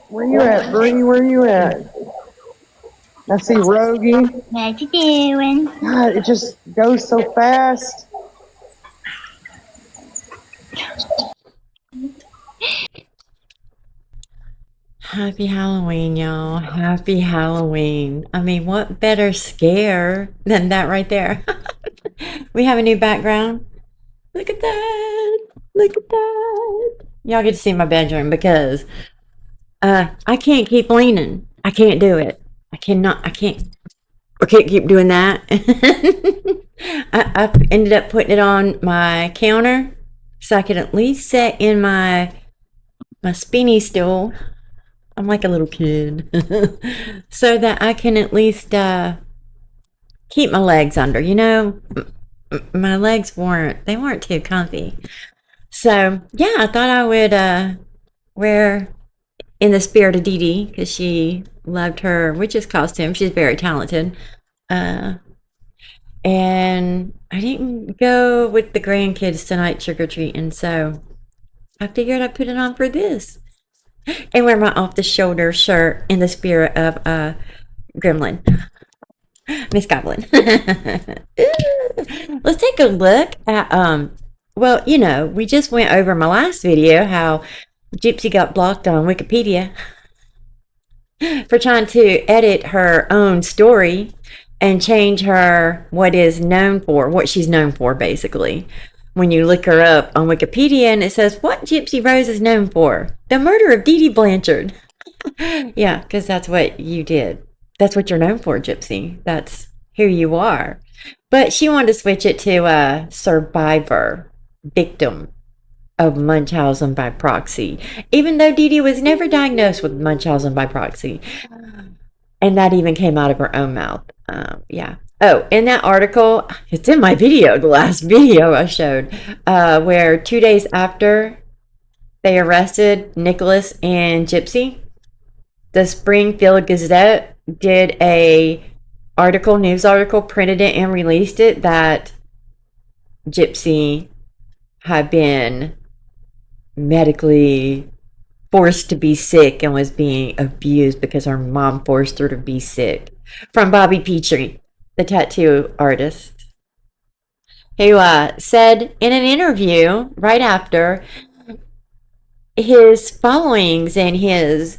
Where you at, Bree? Where you at? I see Rogie. What you doing? God, it just goes so fast. Happy Halloween, y'all. Happy Halloween. I mean, what better scare than that right there? We have a new background. Look at that. Look at that. Y'all get to see my bedroom because I can't keep leaning. I can't do it. I can't keep doing that. I ended up putting it on my counter so I could at least sit in my spinny stool. I'm like a little kid. So that I can at least keep my legs under, you know. My legs weren't too comfy. So yeah, I thought I would wear in the spirit of Dee Dee because she loved her witch's costume. She's very talented. And I didn't go with the grandkids tonight trick-or-treating, so I figured I'd put it on for this. And wear my off-the-shoulder shirt in the spirit of Gremlin. Miss Goblin. Let's take a look at, well, you know, we just went over my last video how Gypsy got blocked on Wikipedia for trying to edit her own story and change her what she's known for, basically. When you look her up on Wikipedia and it says, what Gypsy Rose is known for? The murder of Dee Dee Blanchard. Yeah, because that's what you did. That's what you're known for, Gypsy. That's who you are. But she wanted to switch it to survivor, victim of Munchausen by proxy. Even though Dee Dee was never diagnosed with Munchausen by proxy. And that even came out of her own mouth. Yeah. Oh, in that article, it's in my video, the last video I showed, where 2 days after they arrested Nicholas and Gypsy, the Springfield Gazette did a news article, printed it and released it, that Gypsy had been medically forced to be sick and was being abused because her mom forced her to be sick. From Bobby Petrie, the tattoo artist, who said in an interview right after, his followings and his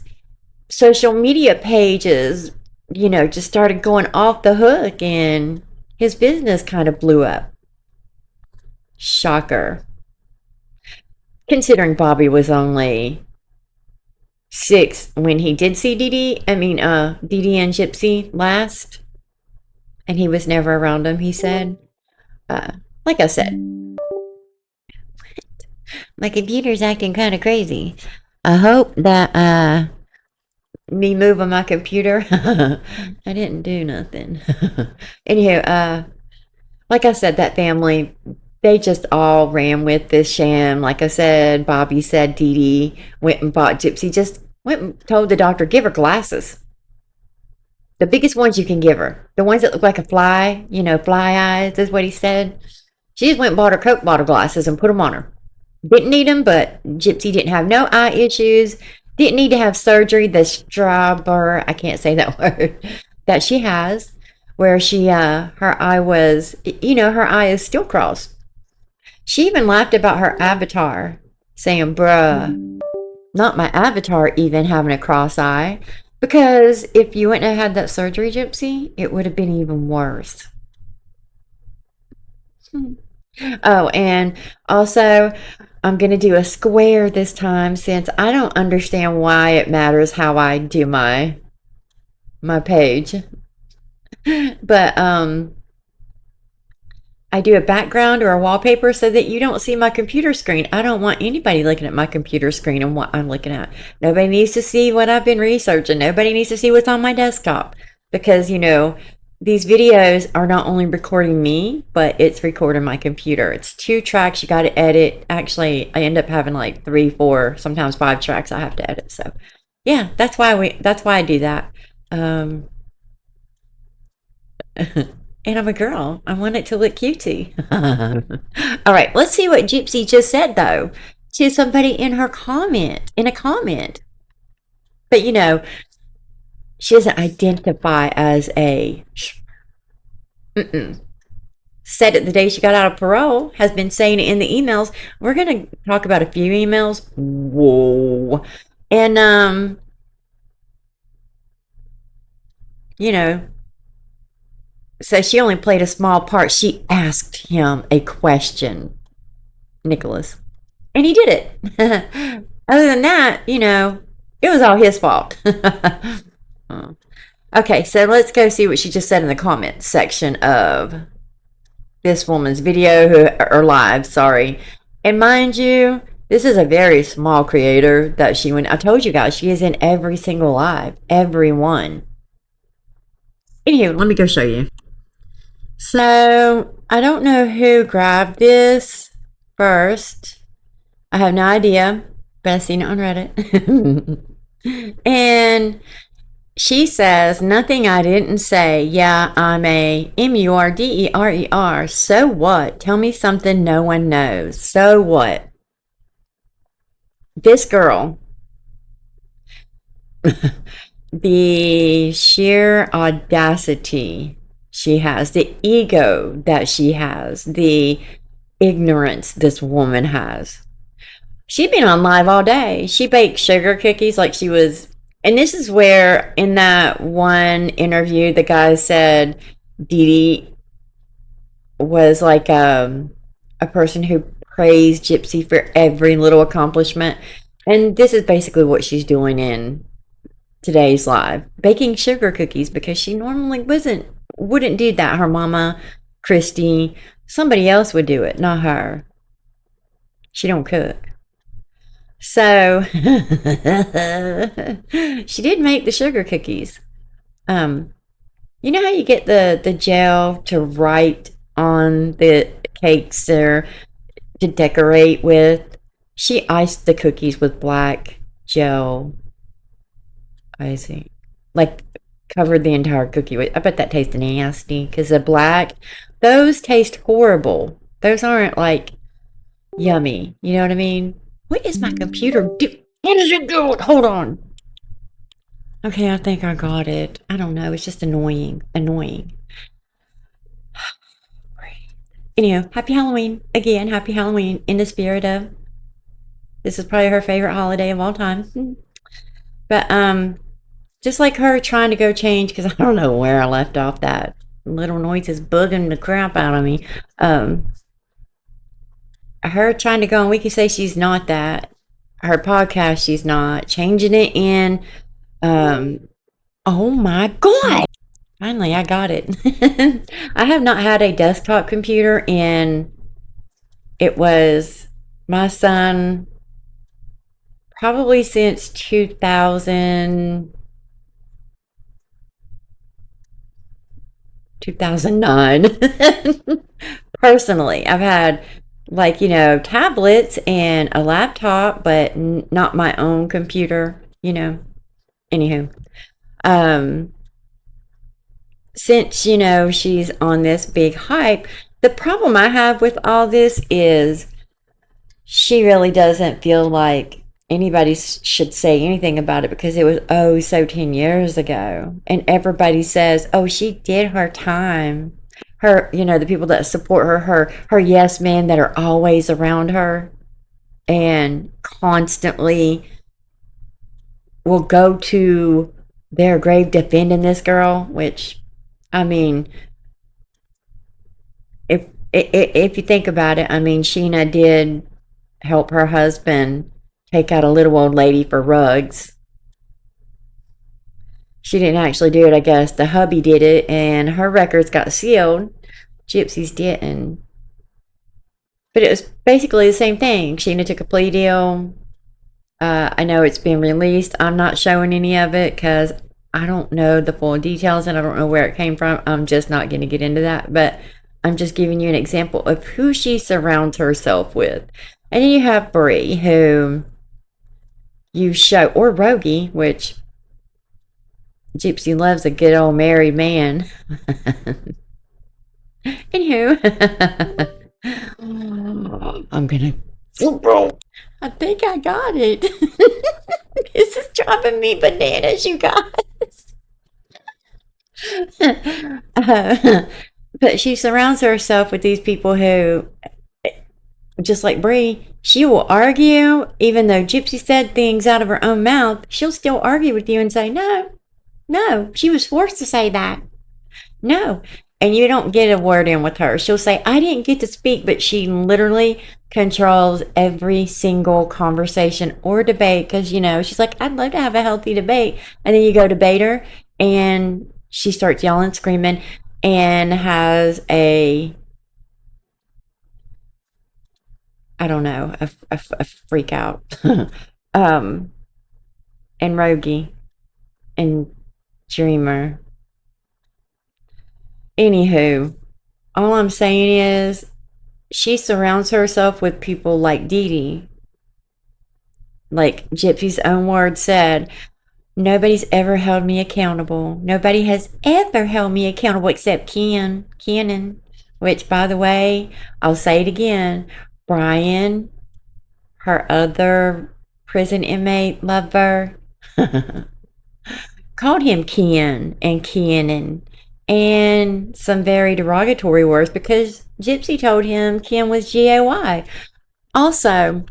social media pages, you know, just started going off the hook and his business kind of blew up. Shocker. Considering Bobby was only 6 when he did see Dee Dee and Gypsy last. And he was never around them, he said. Like I said, my computer's acting kind of crazy. I hope that me moving my computer, I didn't do nothing. Anywho, like I said, that family, they just all ran with this sham. Like I said, Bobby said Dee Dee went and bought Gypsy, just went and told the doctor, give her glasses. The biggest ones you can give her. The ones that look like a fly, you know, fly eyes, is what he said. She just went and bought her Coke bottle glasses and put them on her. Didn't need them, but Gypsy didn't have no eye issues. Didn't need to have surgery. The strawberry, I can't say that word, that she has, where she, her eye was, you know, her eye is still crossed. She even laughed about her avatar, saying, bruh, not my avatar even having a cross eye. Because if you wouldn't have had that surgery, Gypsy, it would have been even worse. Oh, and also, I'm going to do a square this time since I don't understand why it matters how I do my page. But I do a background or a wallpaper so that you don't see my computer screen. I don't want anybody looking at my computer screen and what I'm looking at. Nobody needs to see what I've been researching. Nobody needs to see what's on my desktop. Because, you know, these videos are not only recording me, but it's recording my computer. It's 2 tracks you got to edit. Actually, I end up having like 3, 4, sometimes 5 tracks I have to edit. So, yeah, that's why I do that. And I'm a girl. I want it to look cutesy. All right, let's see what Gypsy just said, though, to somebody in a comment. But she doesn't identify as a. Mm-mm. Said it the day she got out of parole. Has been saying it in the emails. We're gonna talk about a few emails. Whoa, and you know, so she only played a small part. She asked him a question, Nicholas, and he did it. Other than that, it was all his fault. Okay, so let's go see what she just said in the comments section of this woman's video, or live, sorry. And mind you, this is a very small creator that she went. I told you guys, she is in every single live, every one. Anywho, let me go show you. So, I don't know who grabbed this first. I have no idea, but I've seen it on Reddit. And she says, nothing I didn't say. Yeah, I'm a MURDERER. So what? Tell me something no one knows. So what? This girl, the sheer audacity she has, the ego that she has, the ignorance this woman has. She'd been on live all day. She baked sugar cookies like she was. And this is where, in that one interview, the guy said Dee Dee was like a person who praised Gypsy for every little accomplishment. And this is basically what she's doing in today's live. Baking sugar cookies, because she normally wouldn't do that. Her mama, Christy, somebody else would do it, not her. She don't cook. So she did make the sugar cookies. You know how you get the gel to write on the cakes or to decorate with? She iced the cookies with black gel icing. Like covered the entire cookie with. I bet that tastes nasty because the black, those taste horrible. Those aren't like yummy. You know what I mean? What is my computer do? What is it doing? Hold on. Okay, I think I got it. I don't know. It's just annoying. Annoying. Anyhow, happy Halloween. Again, happy Halloween in the spirit of. This is probably her favorite holiday of all time. But just like her trying to go change, because I don't know where I left off. That little noise is bugging the crap out of me. Her trying to go on Wiki say she's not that. Her podcast, she's not. Changing it in. Oh my God. Finally, I got it. I have not had a desktop computer it was my son probably since 2009. Personally, I've had tablets and a laptop, but not my own computer, Anywho, since, she's on this big hype, the problem I have with all this is she really doesn't feel like anybody should say anything about it because it was, so 10 years ago. And everybody says, oh, she did her time. Her, the people that support her yes men that are always around her and constantly will go to their grave defending this girl, which, I mean, if you think about it, I mean, Sheena did help her husband take out a little old lady for rugs. She didn't actually do it, I guess. The hubby did it, and her records got sealed. Gypsy's didn't. But it was basically the same thing. Sheena took a plea deal. I know it's been released. I'm not showing any of it because I don't know the full details and I don't know where it came from. I'm just not going to get into that. But I'm just giving you an example of who she surrounds herself with. And then you have Brie, who you show, or Rogie, which Gypsy loves a good old married man. Anywho, I'm gonna. I think I got it. This is driving me bananas, you guys. Uh, but she surrounds herself with these people who, just like Bree, she will argue, even though Gypsy said things out of her own mouth, she'll still argue with you and say, no, no, she was forced to say that. No. And you don't get a word in with her. She'll say, I didn't get to speak, but she literally controls every single conversation or debate because, she's like, I'd love to have a healthy debate. And then you go debate her and she starts yelling, screaming, and has I don't know, a freak out. And Rogie and Dreamer. Anywho, all I'm saying is she surrounds herself with people like Dee Dee. Like Gypsy's own word said, nobody's ever held me accountable. Nobody has ever held me accountable except Keenaann, which, by the way, I'll say it again, Brian, her other prison inmate lover, called him Ken and Keenaann and some very derogatory words because Gypsy told him Ken was G-A-Y. Also,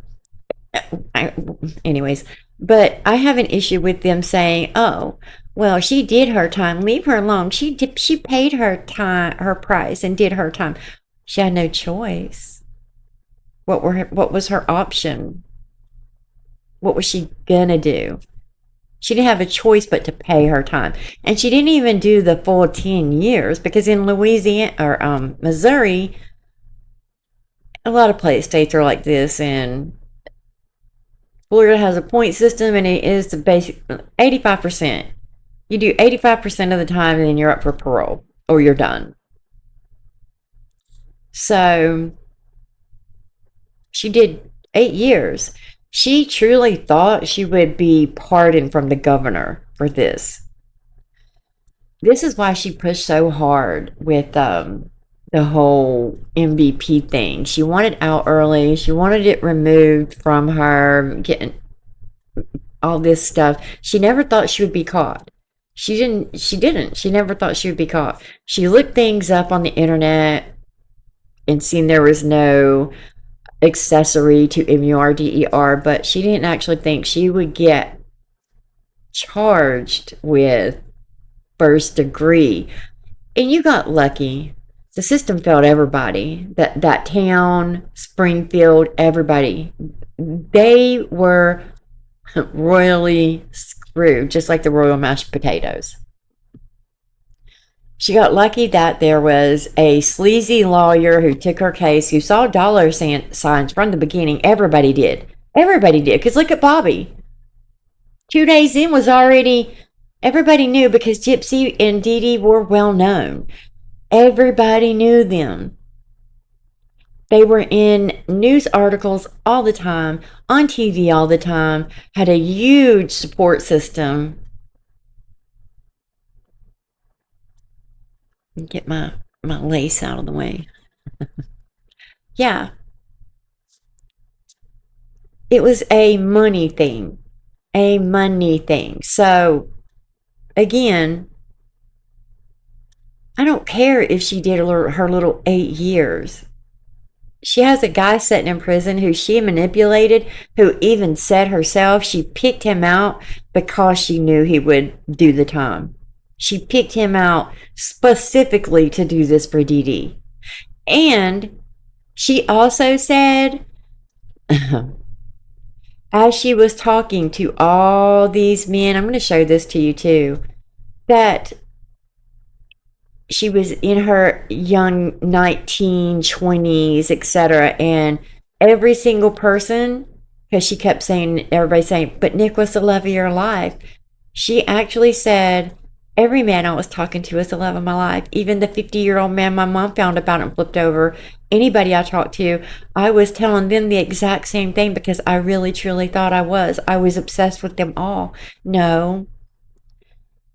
anyways, but I have an issue with them saying, oh, well, she did her time. Leave her alone. She paid her time, her price, and did her time. She had no choice. What was her option? What was she gonna do? She didn't have a choice but to pay her time. And she didn't even do the full 10 years because in Louisiana or Missouri, a lot of states are like this, and Florida has a point system, and it is the basic 85%. You do 85% of the time, and then you're up for parole or you're done. So she did 8 years. She truly thought she would be pardoned from the governor for this. This is why she pushed so hard with the whole MVP thing. She wanted out early. She wanted it removed from her, getting all this stuff. She never thought she would be caught. She didn't. She never thought she would be caught. She looked things up on the internet and seen there was no accessory to MURDER, but she didn't actually think she would get charged with first degree. And you got lucky. The system failed everybody. That town, Springfield, everybody. They were royally screwed, just like the royal mashed potatoes. She got lucky that there was a sleazy lawyer who took her case, who saw dollar signs from the beginning. Everybody did. Everybody did. Because look at Bobby. 2 days in was already, everybody knew because Gypsy and Dee Dee were well known. Everybody knew them. They were in news articles all the time, on TV all the time, had a huge support system. Get my lace out of the way. Yeah. It was a money thing. A money thing. So, again, I don't care if she did her little 8 years. She has a guy sitting in prison who she manipulated, who even said herself she picked him out because she knew he would do the time. She picked him out specifically to do this for Dee Dee. And she also said, as she was talking to all these men, I'm going to show this to you too, that she was in her young 19, 20s, etc. And every single person, because she kept saying, everybody saying, but Nick was the love of your life. She actually said, every man I was talking to was the love of my life. Even the 50-year-old man my mom found about and flipped over. Anybody I talked to, I was telling them the exact same thing because I really, truly thought I was. I was obsessed with them all. No,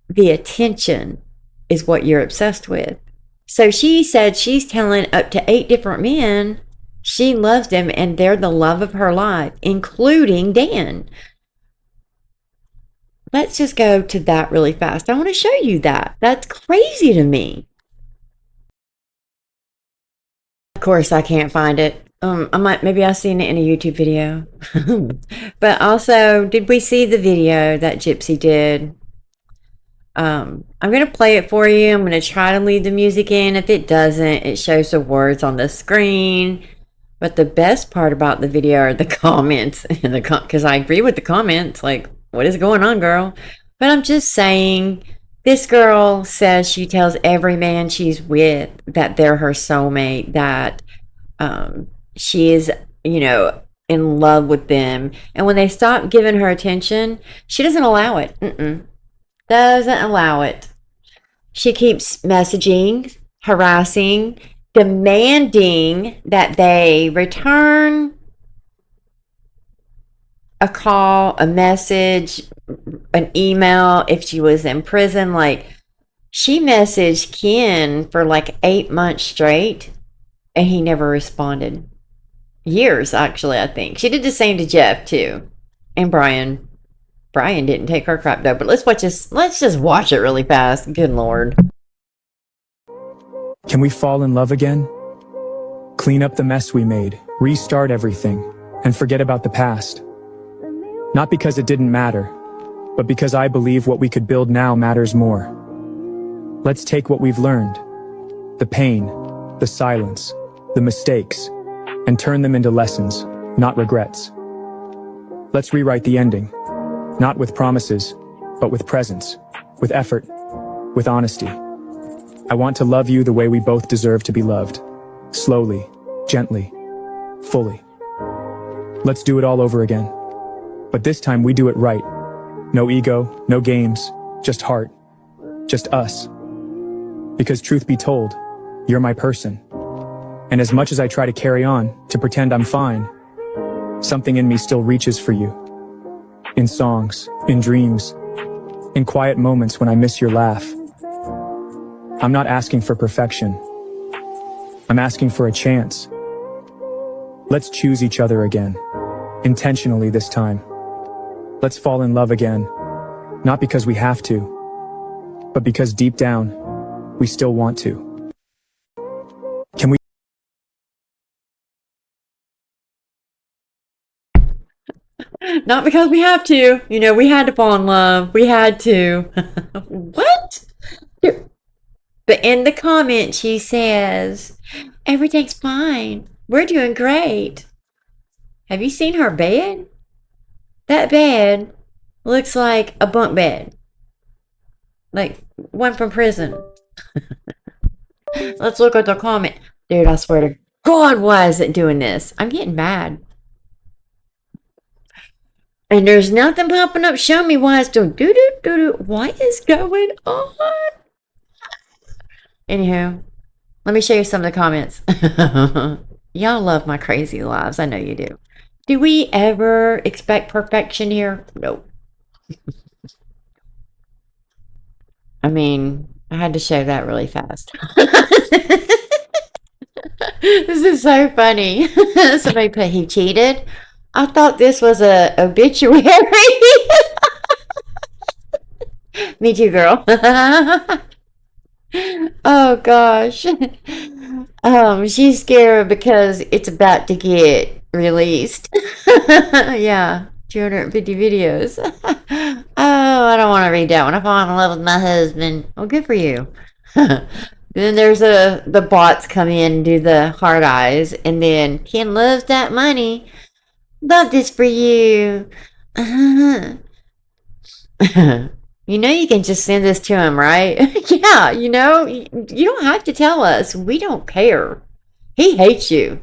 the attention is what you're obsessed with. So she said she's telling up to 8 different men She loves them, and they're the love of her life, including Dan. Let's just go to that really fast. I want to show you that. That's crazy to me. Of course, I can't find it. Maybe I've seen it in a YouTube video. But also, did we see the video that Gypsy did? I'm going to play it for you. I'm going to try to leave the music in. If it doesn't, it shows the words on the screen. But the best part about the video are the comments. Because I agree with the comments. Like, what is going on, girl? But I'm just saying, this girl says she tells every man she's with that they're her soulmate, that she is, in love with them. And when they stop giving her attention, she doesn't allow it. Doesn't allow it. She keeps messaging, harassing, demanding that they return a call, a message, an email if she was in prison. Like, she messaged Ken for like 8 months straight and he never responded. Years, actually, I think. She did the same to Jeff too. And Brian. Brian didn't take her crap though, but let's just watch it really fast. Good Lord. Can we fall in love again? Clean up the mess we made, restart everything, and forget about the past. Not because it didn't matter, but because I believe what we could build now matters more. Let's take what we've learned, the pain, the silence, the mistakes, and turn them into lessons, not regrets. Let's rewrite the ending, not with promises, but with presence, with effort, with honesty. I want to love you the way we both deserve to be loved. Slowly, gently, fully. Let's do it all over again. But this time we do it right. No ego, no games, just heart, just us. Because truth be told, you're my person. And as much as I try to carry on, to pretend I'm fine, something in me still reaches for you. In songs, in dreams, in quiet moments when I miss your laugh. I'm not asking for perfection. I'm asking for a chance. Let's choose each other again, intentionally this time. Let's fall in love again, not because we have to, but because deep down, we still want to. Can we? Not because we have to. We had to fall in love. We had to. What? But in the comment, she says, everything's fine. We're doing great. Have you seen her bed? That bed looks like a bunk bed. Like one from prison. Let's look at the comment. Dude, I swear to God, why is it doing this? I'm getting mad. And there's nothing popping up. Show me why it's doing doo-doo-doo-doo. What is going on? Anywho, let me show you some of the comments. Y'all love my crazy lives. I know you do. Do we ever expect perfection here? No. I mean, I had to show that really fast. This is so funny. Somebody put he cheated. I thought this was a obituary. Me too, girl. Oh gosh. She's scared because it's about to get released. Yeah, 250 videos. Oh, I don't want to read that one. I fall in love with my husband. Well, good for you. Then there's the bots come in and do the heart eyes, and then Ken loves that money. Love this for you. You know you can just send this to him, right? Yeah, you don't have to tell us. We don't care. He hates you.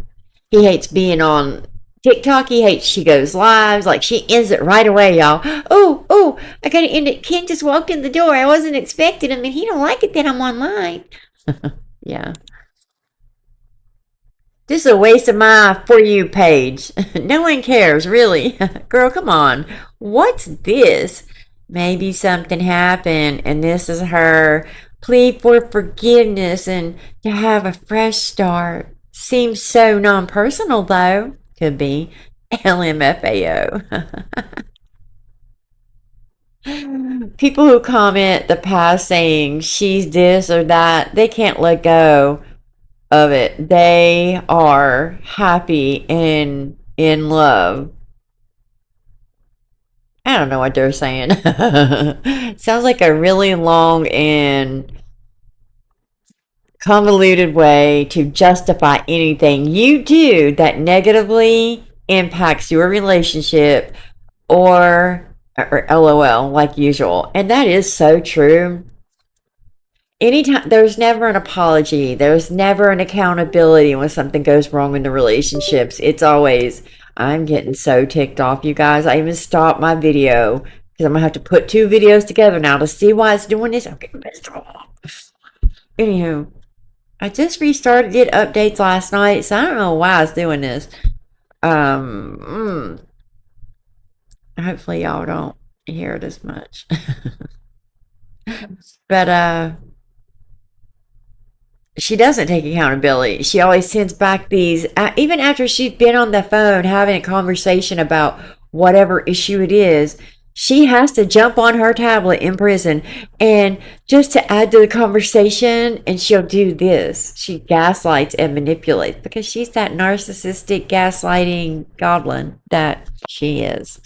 He hates being on TikTok. He hates she goes lives. Like, she ends it right away, y'all. Oh, I gotta end it. Ken just walked in the door. I wasn't expecting him, and he don't like it that I'm online. Yeah. This is a waste of my For You page. No one cares, really. Girl, come on. What's this? Maybe something happened, and this is her plea for forgiveness and to have a fresh start. Seems so non-personal though. Could be LMFAO. People who comment the past saying she's this or that, they can't let go of it. They are happy and in love. I don't know what they're saying. Sounds like a really long and convoluted way to justify anything you do that negatively impacts your relationship or LOL like usual. And that is so true. Anytime, there's never an apology, there's never an accountability when something goes wrong in the relationships. It's always, I'm getting so ticked off, you guys. I even stopped my video because I'm gonna have to put two videos together now to see why it's doing this. I'm getting pissed off. Anywho, I just restarted it updates last night, so I don't know why it's doing this. Hopefully y'all don't hear it as much. But she doesn't take accountability. She always sends back these, even after she's been on the phone having a conversation about whatever issue it is, she has to jump on her tablet in prison and just to add to the conversation, and she'll do this. She gaslights and manipulates because she's that narcissistic gaslighting goblin that she is.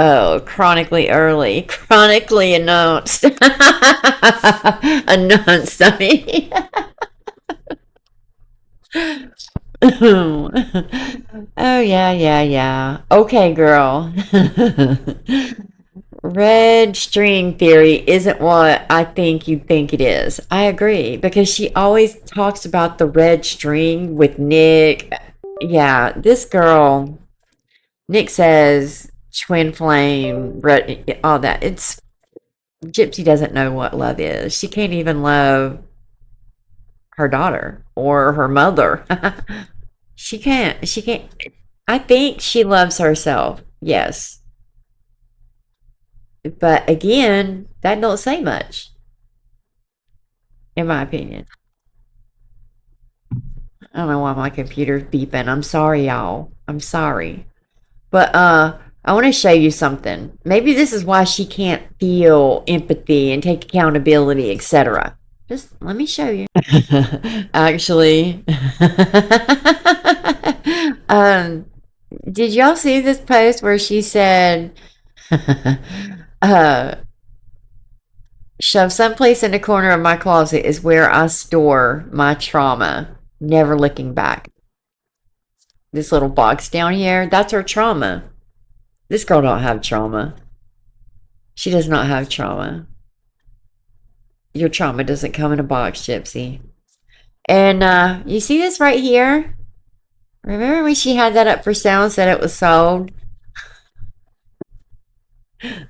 Oh, chronically early. Chronically announced. Announced, I mean. Oh, yeah. Okay, girl. Red string theory isn't what I think you think it is. I agree, because she always talks about the red string with Nick. Yeah, this girl, Nick says twin flame, all that. It's Gypsy doesn't know what love is. She can't even love her daughter or her mother. She can't. I think she loves herself. Yes. But again, that don't say much, in my opinion. I don't know why my computer's beeping. I'm sorry, y'all. I'm sorry. But I want to show you something. Maybe this is why she can't feel empathy and take accountability, etc. Just let me show you. Actually, did y'all see this post where she said, shove someplace in the corner of my closet is where I store my trauma, never looking back. This little box down here, that's her trauma. This girl don't have trauma. She does not have trauma. Your trauma doesn't come in a box, Gypsy. And you see this right here? Remember when she had that up for sale and said it was sold?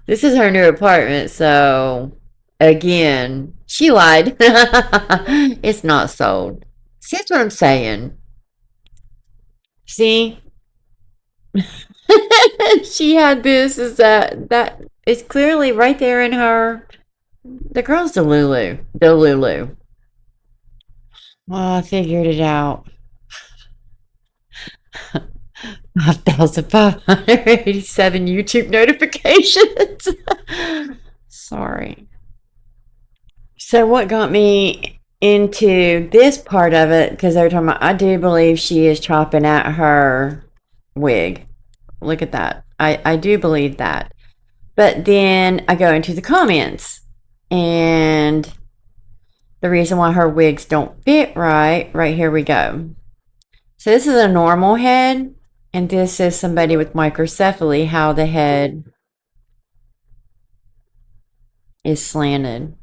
This is her new apartment, so again, she lied. It's not sold. See, that's what I'm saying. See? She had this, is that is clearly right there in her. The girl's Delulu. Delulu. Oh, I figured it out. 5,587 YouTube notifications. Sorry. So what got me into this part of it, because they were talking about, I do believe she is chopping at her wig. Look at that. I do believe that. But then I go into the comments, and the reason why her wigs don't fit right here we go. So this is a normal head, and this is somebody with microcephaly, how the head is slanted.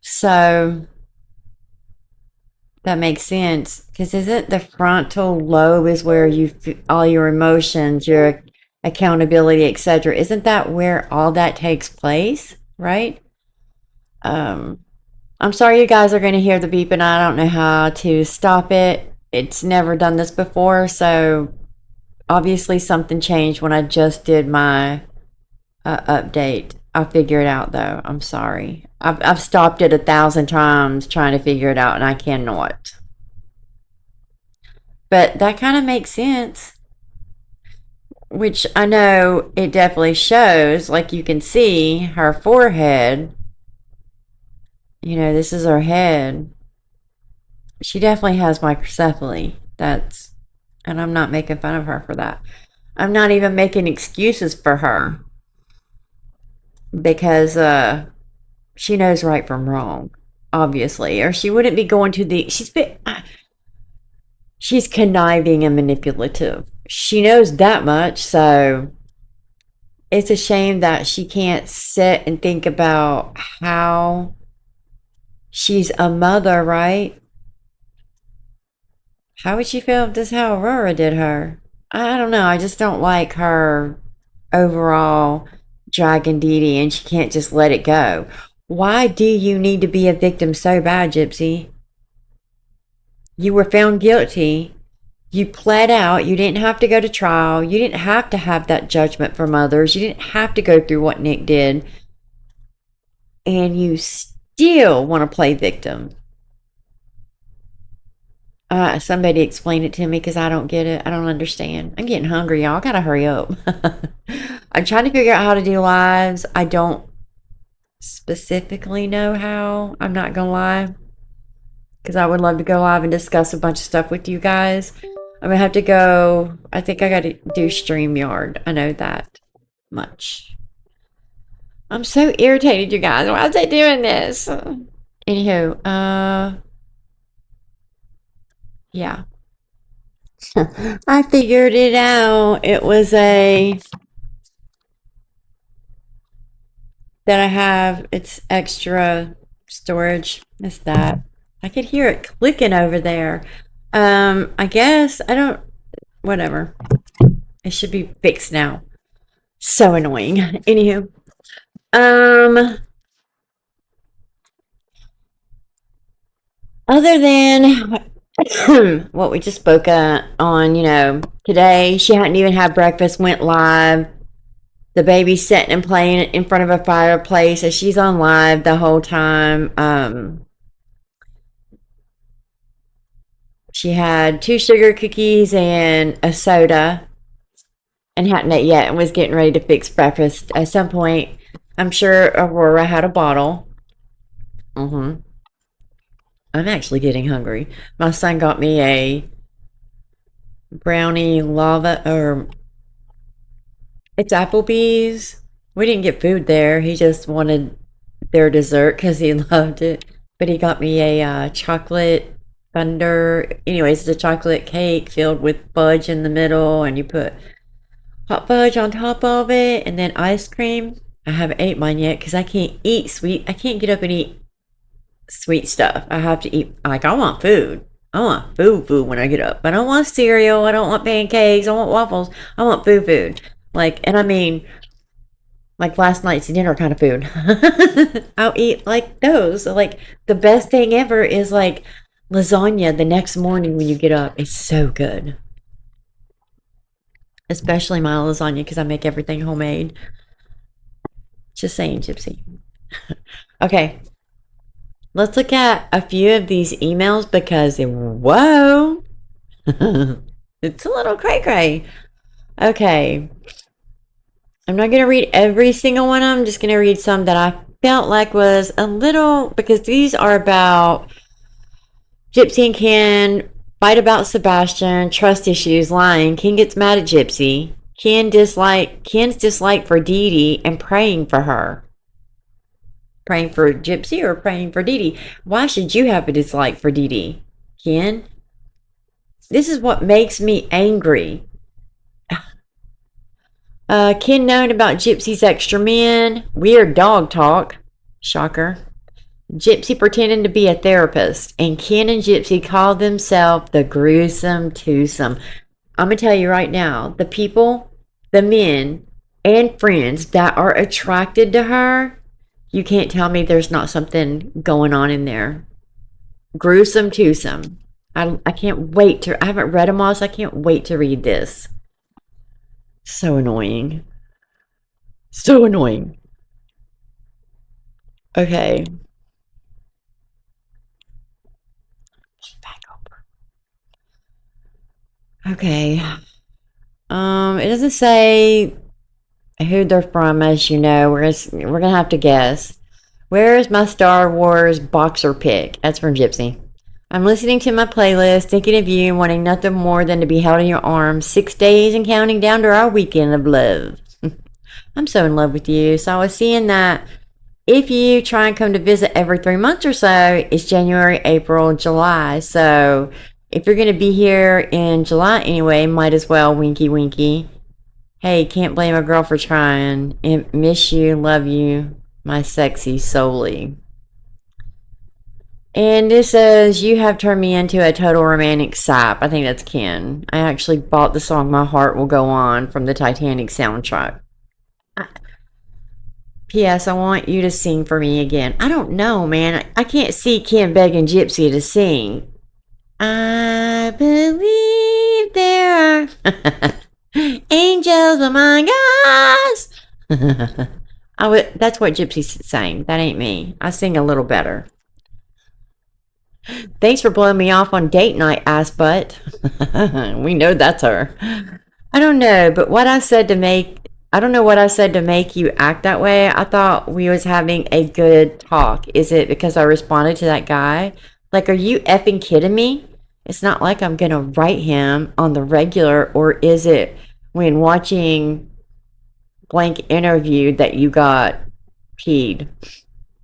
So that makes sense, because isn't the frontal lobe is where you all your emotions, your accountability, etc. Isn't that where all that takes place, right? I'm sorry you guys are going to hear the beep, and I don't know how to stop it. It's never done this before, so obviously something changed when I just did my update. I'll figure it out though. I'm sorry. I've stopped it 1,000 times trying to figure it out, and I cannot. But that kind of makes sense. Which I know it definitely shows. Like you can see her forehead. You know, this is her head. She definitely has microcephaly. And I'm not making fun of her for that. I'm not even making excuses for her because she knows right from wrong, obviously, or she wouldn't be going to the. She's conniving and manipulative. She knows that much, so it's a shame that she can't sit and think about how she's a mother, right? How would she feel if this is how Aurora did her? I don't know. I just don't like her overall dragging Dee Dee, and she can't just let it go. Why do you need to be a victim so bad, Gypsy? You were found guilty. You pled out. You didn't have to go to trial. You didn't have to have that judgment from others. You didn't have to go through what Nick did. And you still want to play victim. Somebody explain it to me because I don't get it. I don't understand. I'm getting hungry, y'all. Gotta hurry up. I'm trying to figure out how to do lives. I don't specifically know how. I'm not gonna lie. Because I would love to go live and discuss a bunch of stuff with you guys. I'm gonna have to go. I think I gotta do StreamYard. I know that much. I'm so irritated, you guys. Why is they doing this? Anywho, yeah. I figured it out. It was that I have, it's extra storage. It's that. I could hear it clicking over there. I guess, whatever. It should be fixed now. So annoying. Anywho, other than what we just spoke on, today she hadn't even had breakfast, went live. The baby's sitting and playing in front of a fireplace as she's on live the whole time. She had 2 sugar cookies and a soda and hadn't ate yet and was getting ready to fix breakfast. At some point, I'm sure Aurora had a bottle. I'm actually getting hungry. My son got me a brownie lava, or it's Applebee's. We didn't get food there. He just wanted their dessert because he loved it. But he got me a chocolate thunder. Anyways, it's a chocolate cake filled with fudge in the middle, and you put hot fudge on top of it, and then ice cream. I haven't ate mine yet because I can't eat sweet. I can't get up and eat sweet stuff. I have to eat, like, I want food. I want food when I get up. I don't want cereal. I don't want pancakes. I want waffles. I want food. Like, and I mean, like last night's dinner kind of food. I'll eat like those. So, like, the best thing ever is like lasagna the next morning when you get up. It's so good. Especially my lasagna because I make everything homemade. Just saying, Gypsy. Okay. Let's look at a few of these emails because, whoa, it's a little cray-cray. Okay. I'm not going to read every single one. I'm just going to read some that I felt like was a little, because these are about Gypsy and Ken, fight about Sebastian, trust issues, lying. Ken gets mad at Gypsy. Ken's dislike for Dee Dee and praying for her. Praying for Gypsy or praying for Dee Dee? Why should you have a dislike for Dee Dee, Ken? This is what makes me angry. Ken knowing about Gypsy's extra men. Weird dog talk. Shocker. Gypsy pretending to be a therapist. And Ken and Gypsy call themselves the Gruesome Twosome. I'm going to tell you right now, the people, the men, and friends that are attracted to her, you can't tell me there's not something going on in there. Gruesome Twosome. I can't wait to, I haven't read them all, so I can't wait to read this. So annoying. So annoying. Okay. Back over. Okay. It doesn't say who they're from, as you know. We're gonna have to guess. Where is my Star Wars boxer pick? That's from Gypsy. I'm listening to my playlist, thinking of you, wanting nothing more than to be held in your arms. 6 days and counting down to our weekend of love. I'm so in love with you. So I was seeing that if you try and come to visit every 3 months or so, it's January, April, July. So if you're going to be here in July anyway, might as well winky winky. Hey, can't blame a girl for trying. Miss you, love you, my sexy soulie. And this says, you have turned me into a total romantic sap. I think that's Ken. I actually bought the song My Heart Will Go On from the Titanic soundtrack. P.S. I want you to sing for me again. I don't know, man. I can't see Ken begging Gypsy to sing. I believe there are angels among us. That's what Gypsy's saying. That ain't me. I sing a little better. Thanks for blowing me off on date night, ass butt. We know that's her. I don't know, but I don't know what I said to make you act that way. I thought we was having a good talk. Is it because I responded to that guy? Like, are you effing kidding me? It's not like I'm gonna write him on the regular, or is it when watching blank interview that you got peed?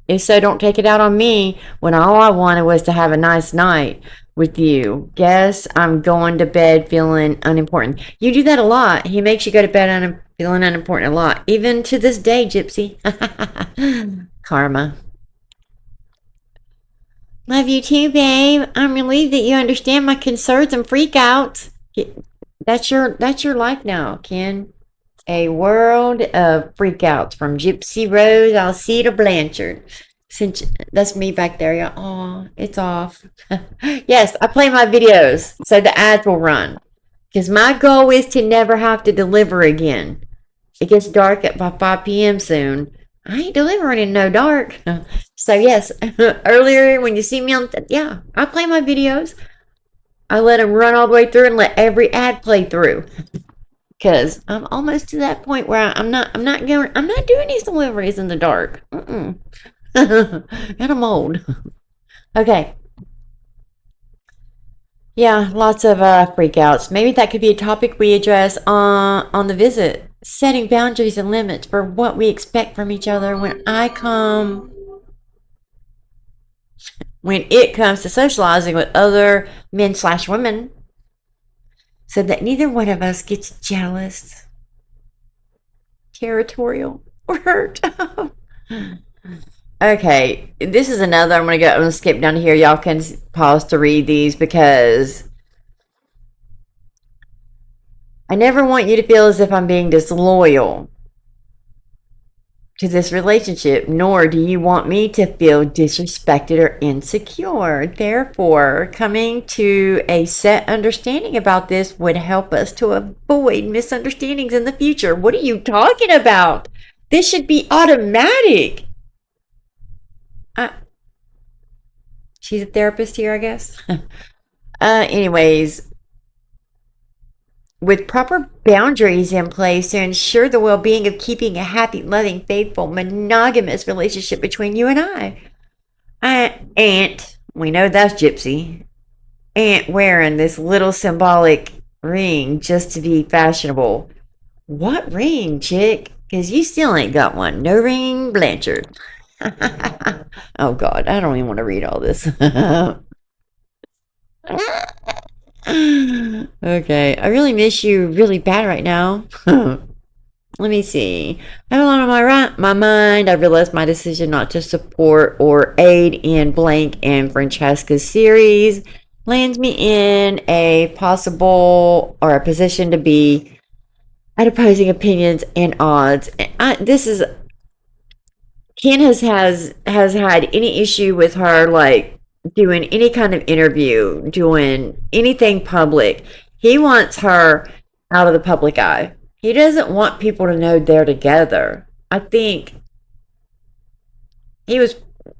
If so, don't take it out on me when all I wanted was to have a nice night with you. Guess I'm going to bed feeling unimportant. You do that a lot. He makes you go to bed feeling unimportant a lot. Even to this day, Gypsy. Karma. Love you too, babe. I'm relieved that you understand my concerns and freakouts. That's your life now, Ken. A world of freakouts from Gypsy Rose Alcida Blanchard. Since that's me back there, y'all. Oh, it's off. Yes, I play my videos so the ads will run. Because my goal is to never have to deliver again. It gets dark at by 5 p.m. soon. I ain't delivering in no dark. So yes, earlier when you see me on, yeah, I play my videos. I let them run all the way through and let every ad play through. Because I'm almost to that point where I'm not doing these deliveries in the dark. And I'm old. Okay. Yeah, lots of freakouts. Maybe that could be a topic we address on the visit. Setting boundaries and limits for what we expect from each other when it comes to socializing with other men/women. So that neither one of us gets jealous, territorial, or hurt. Okay, this is another. I'm gonna skip down here. Y'all can pause to read these because I never want you to feel as if I'm being disloyal to this relationship, nor do you want me to feel disrespected or insecure. Therefore, coming to a set understanding about this would help us to avoid misunderstandings in the future. What are you talking about? This should be automatic. She's a therapist here, I guess. Anyways, with proper boundaries in place to ensure the well-being of keeping a happy, loving, faithful, monogamous relationship between you and Aunt, we know that's Gypsy, Aunt wearing this little symbolic ring just to be fashionable. What ring, chick? Because you still ain't got one. No ring, Blanchard. Oh, God, I don't even want to read all this. Okay, I really miss you really bad right now. Let me see. I have a lot on my mind. I realized my decision not to support or aid in blank and Francesca's series lands me in a possible or a position to be at opposing opinions and odds. Ken has had any issue with her, like, doing any kind of interview, doing anything public. He wants her out of the public eye. He doesn't want people to know they're together. I think he was,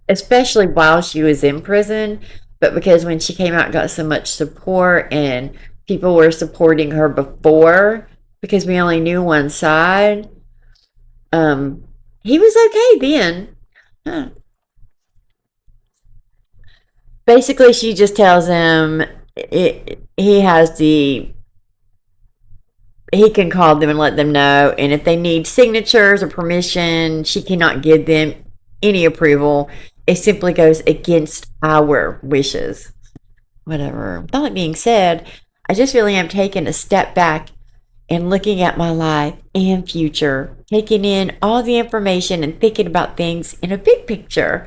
especially while she was in prison, but because when she came out, got so much support and people were supporting her before because we only knew one side. He was okay then. Huh. Basically, she just tells him he can call them and let them know, and if they need signatures or permission, she cannot give them any approval. It simply goes against our wishes. Whatever. With all that being said, I just really am taking a step back and looking at my life and future, taking in all the information and thinking about things in a big picture.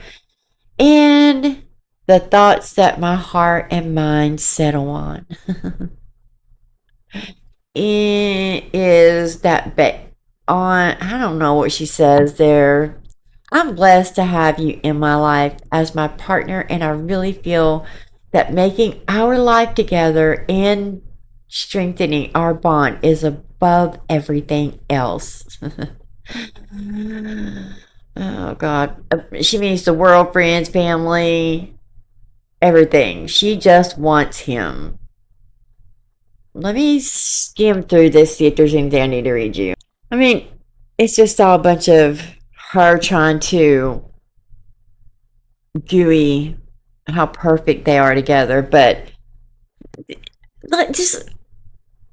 And the thoughts that my heart and mind settle on is that I don't know what she says there. I'm blessed to have you in my life as my partner, and I really feel that making our life together and strengthening our bond is above everything else. Oh, God. She means the world, friends, family, everything. She just wants him. Let me skim through this, see if there's anything I need to read you. I mean, it's just all a bunch of her trying to gooey how perfect they are together, but just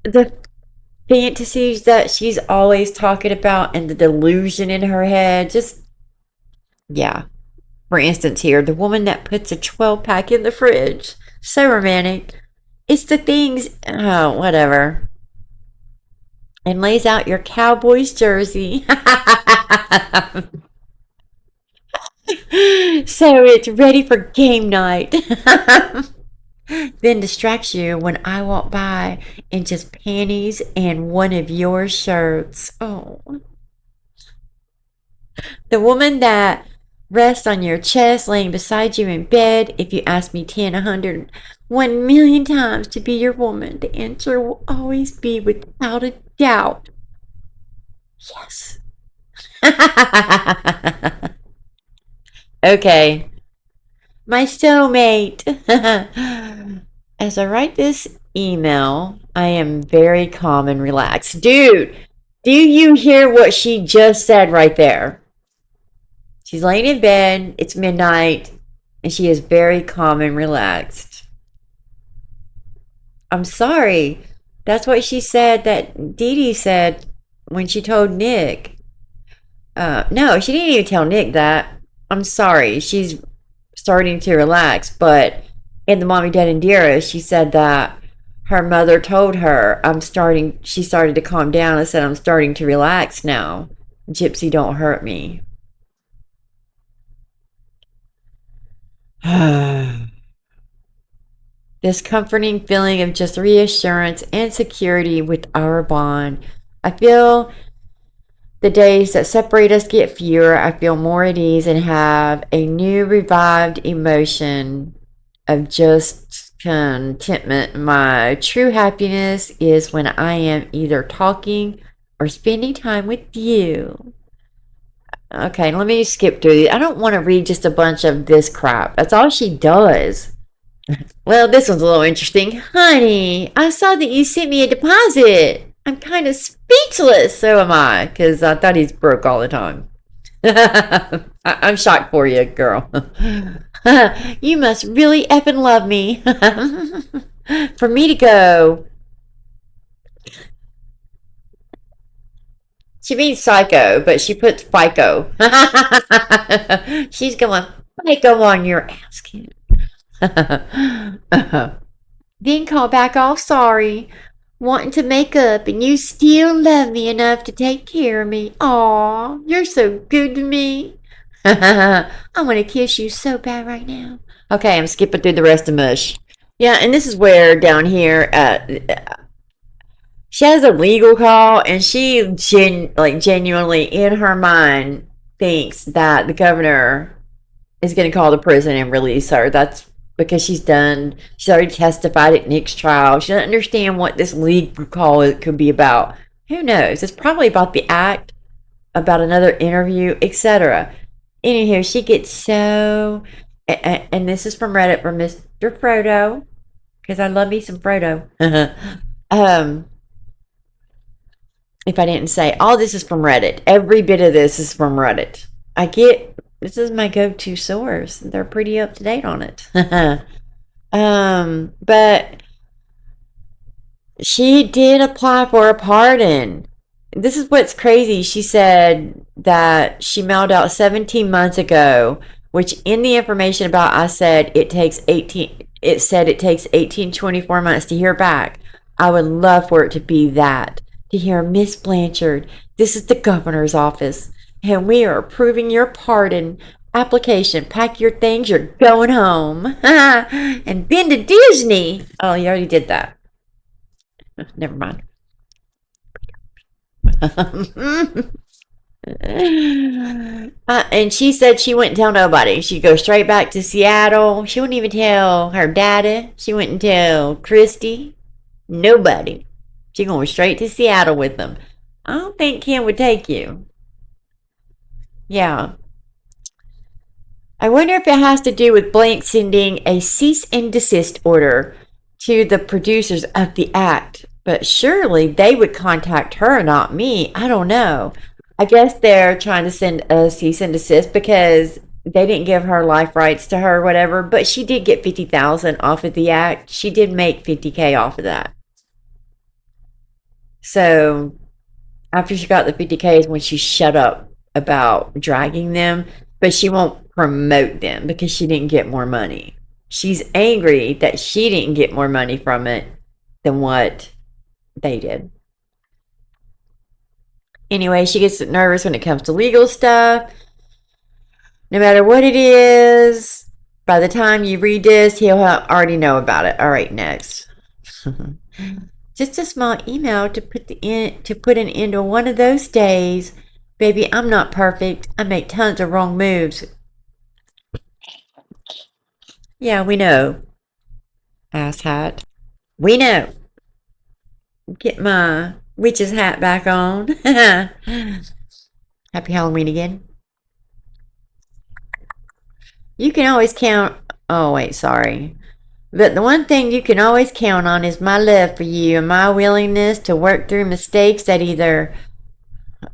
the fantasies that she's always talking about and the delusion in her head, just, yeah. For instance, here, the woman that puts a 12-pack in the fridge. So romantic. It's the things, oh, whatever. And lays out your Cowboys jersey. So it's ready for game night. Then distracts you when I walk by in just panties and one of your shirts. Oh. The woman that rests on your chest, laying beside you in bed. If you ask me 10, 100, 1,000,000 times to be your woman, the answer will always be without a doubt, yes. Okay. My soulmate. As I write this email, I am very calm and relaxed. Dude, do you hear what she just said right there? She's laying in bed, it's midnight, and she is very calm and relaxed. I'm sorry. That's what she said that Dee Dee said when she told Nick. No, she didn't even tell Nick that. I'm sorry. She's starting to relax, but in the Mommy, Dad, and Dearest, she said that her mother told her, she started to calm down and said, I'm starting to relax now. Gypsy, don't hurt me. This comforting feeling of just reassurance and security with our bond. I feel the days that separate us get fewer. I feel more at ease and have a new revived emotion of just contentment. My true happiness is when I am either talking or spending time with you. Okay, let me skip through these. I don't want to read just a bunch of this crap. That's all she does. Well, this one's a little interesting. Honey, I saw that you sent me a deposit. I'm kind of speechless. So am I, because I thought he's broke all the time. I'm shocked for you, girl. You must really effing love me. For me to go. She means psycho, but she puts FICO. She's going FICO on your ass, kid. Then call back all sorry, wanting to make up, and you still love me enough to take care of me. Aw, you're so good to me. I want to kiss you so bad right now. Okay, I'm skipping through the rest of Mush. Yeah, and this is where down here she has a legal call, and she genuinely in her mind thinks that the governor is going to call the prison and release her. That's because she's already testified at Nick's trial. She doesn't understand what this legal call could be about. Who knows? It's probably about the act, about another interview, etc. Anywho, she gets so, and this is from Reddit from Mr. Frodo. because I love me some Frodo. If I didn't say, all this is from Reddit. Every bit of this is from Reddit. This is my go-to source. They're pretty up to date on it. But she did apply for a pardon. This is what's crazy. She said that she mailed out 17 months ago, which in the information about I said it takes 18 24 months to hear back. I would love for it to be that. To hear, Miss Blanchard, this is the governor's office, and we are approving your pardon application. Pack your things, you're going home. And then to Disney. Oh, you already did that. Never mind. And she said she wouldn't tell nobody. She'd go straight back to Seattle. She wouldn't even tell her daddy. She wouldn't tell Christy. Nobody. She going straight to Seattle with them. I don't think Ken would take you. Yeah. I wonder if it has to do with Blank sending a cease and desist order to the producers of the act. But surely they would contact her, not me. I don't know. I guess they're trying to send a cease and desist because they didn't give her life rights to her or whatever. But she did get $50,000 off of the act. She did make $50K off of that. So after she got the $50K is when she shut up about dragging them, but she won't promote them because she didn't get more money. She's angry that she didn't get more money from it than what they did. Anyway, she gets nervous when it comes to legal stuff. No matter what it is, by the time you read this, he'll already know about it. All right, next. Just a small email to put an end to one of those days. Baby, I'm not perfect. I make tons of wrong moves. Yeah, we know. Asshat. We know. Get my witch's hat back on. Happy Halloween again. You can always count. Oh, wait, sorry. But the one thing you can always count on is my love for you and my willingness to work through mistakes that either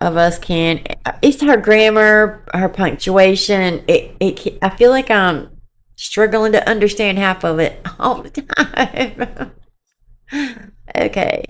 of us can. It's her grammar, her punctuation. I feel like I'm struggling to understand half of it all the time. Okay.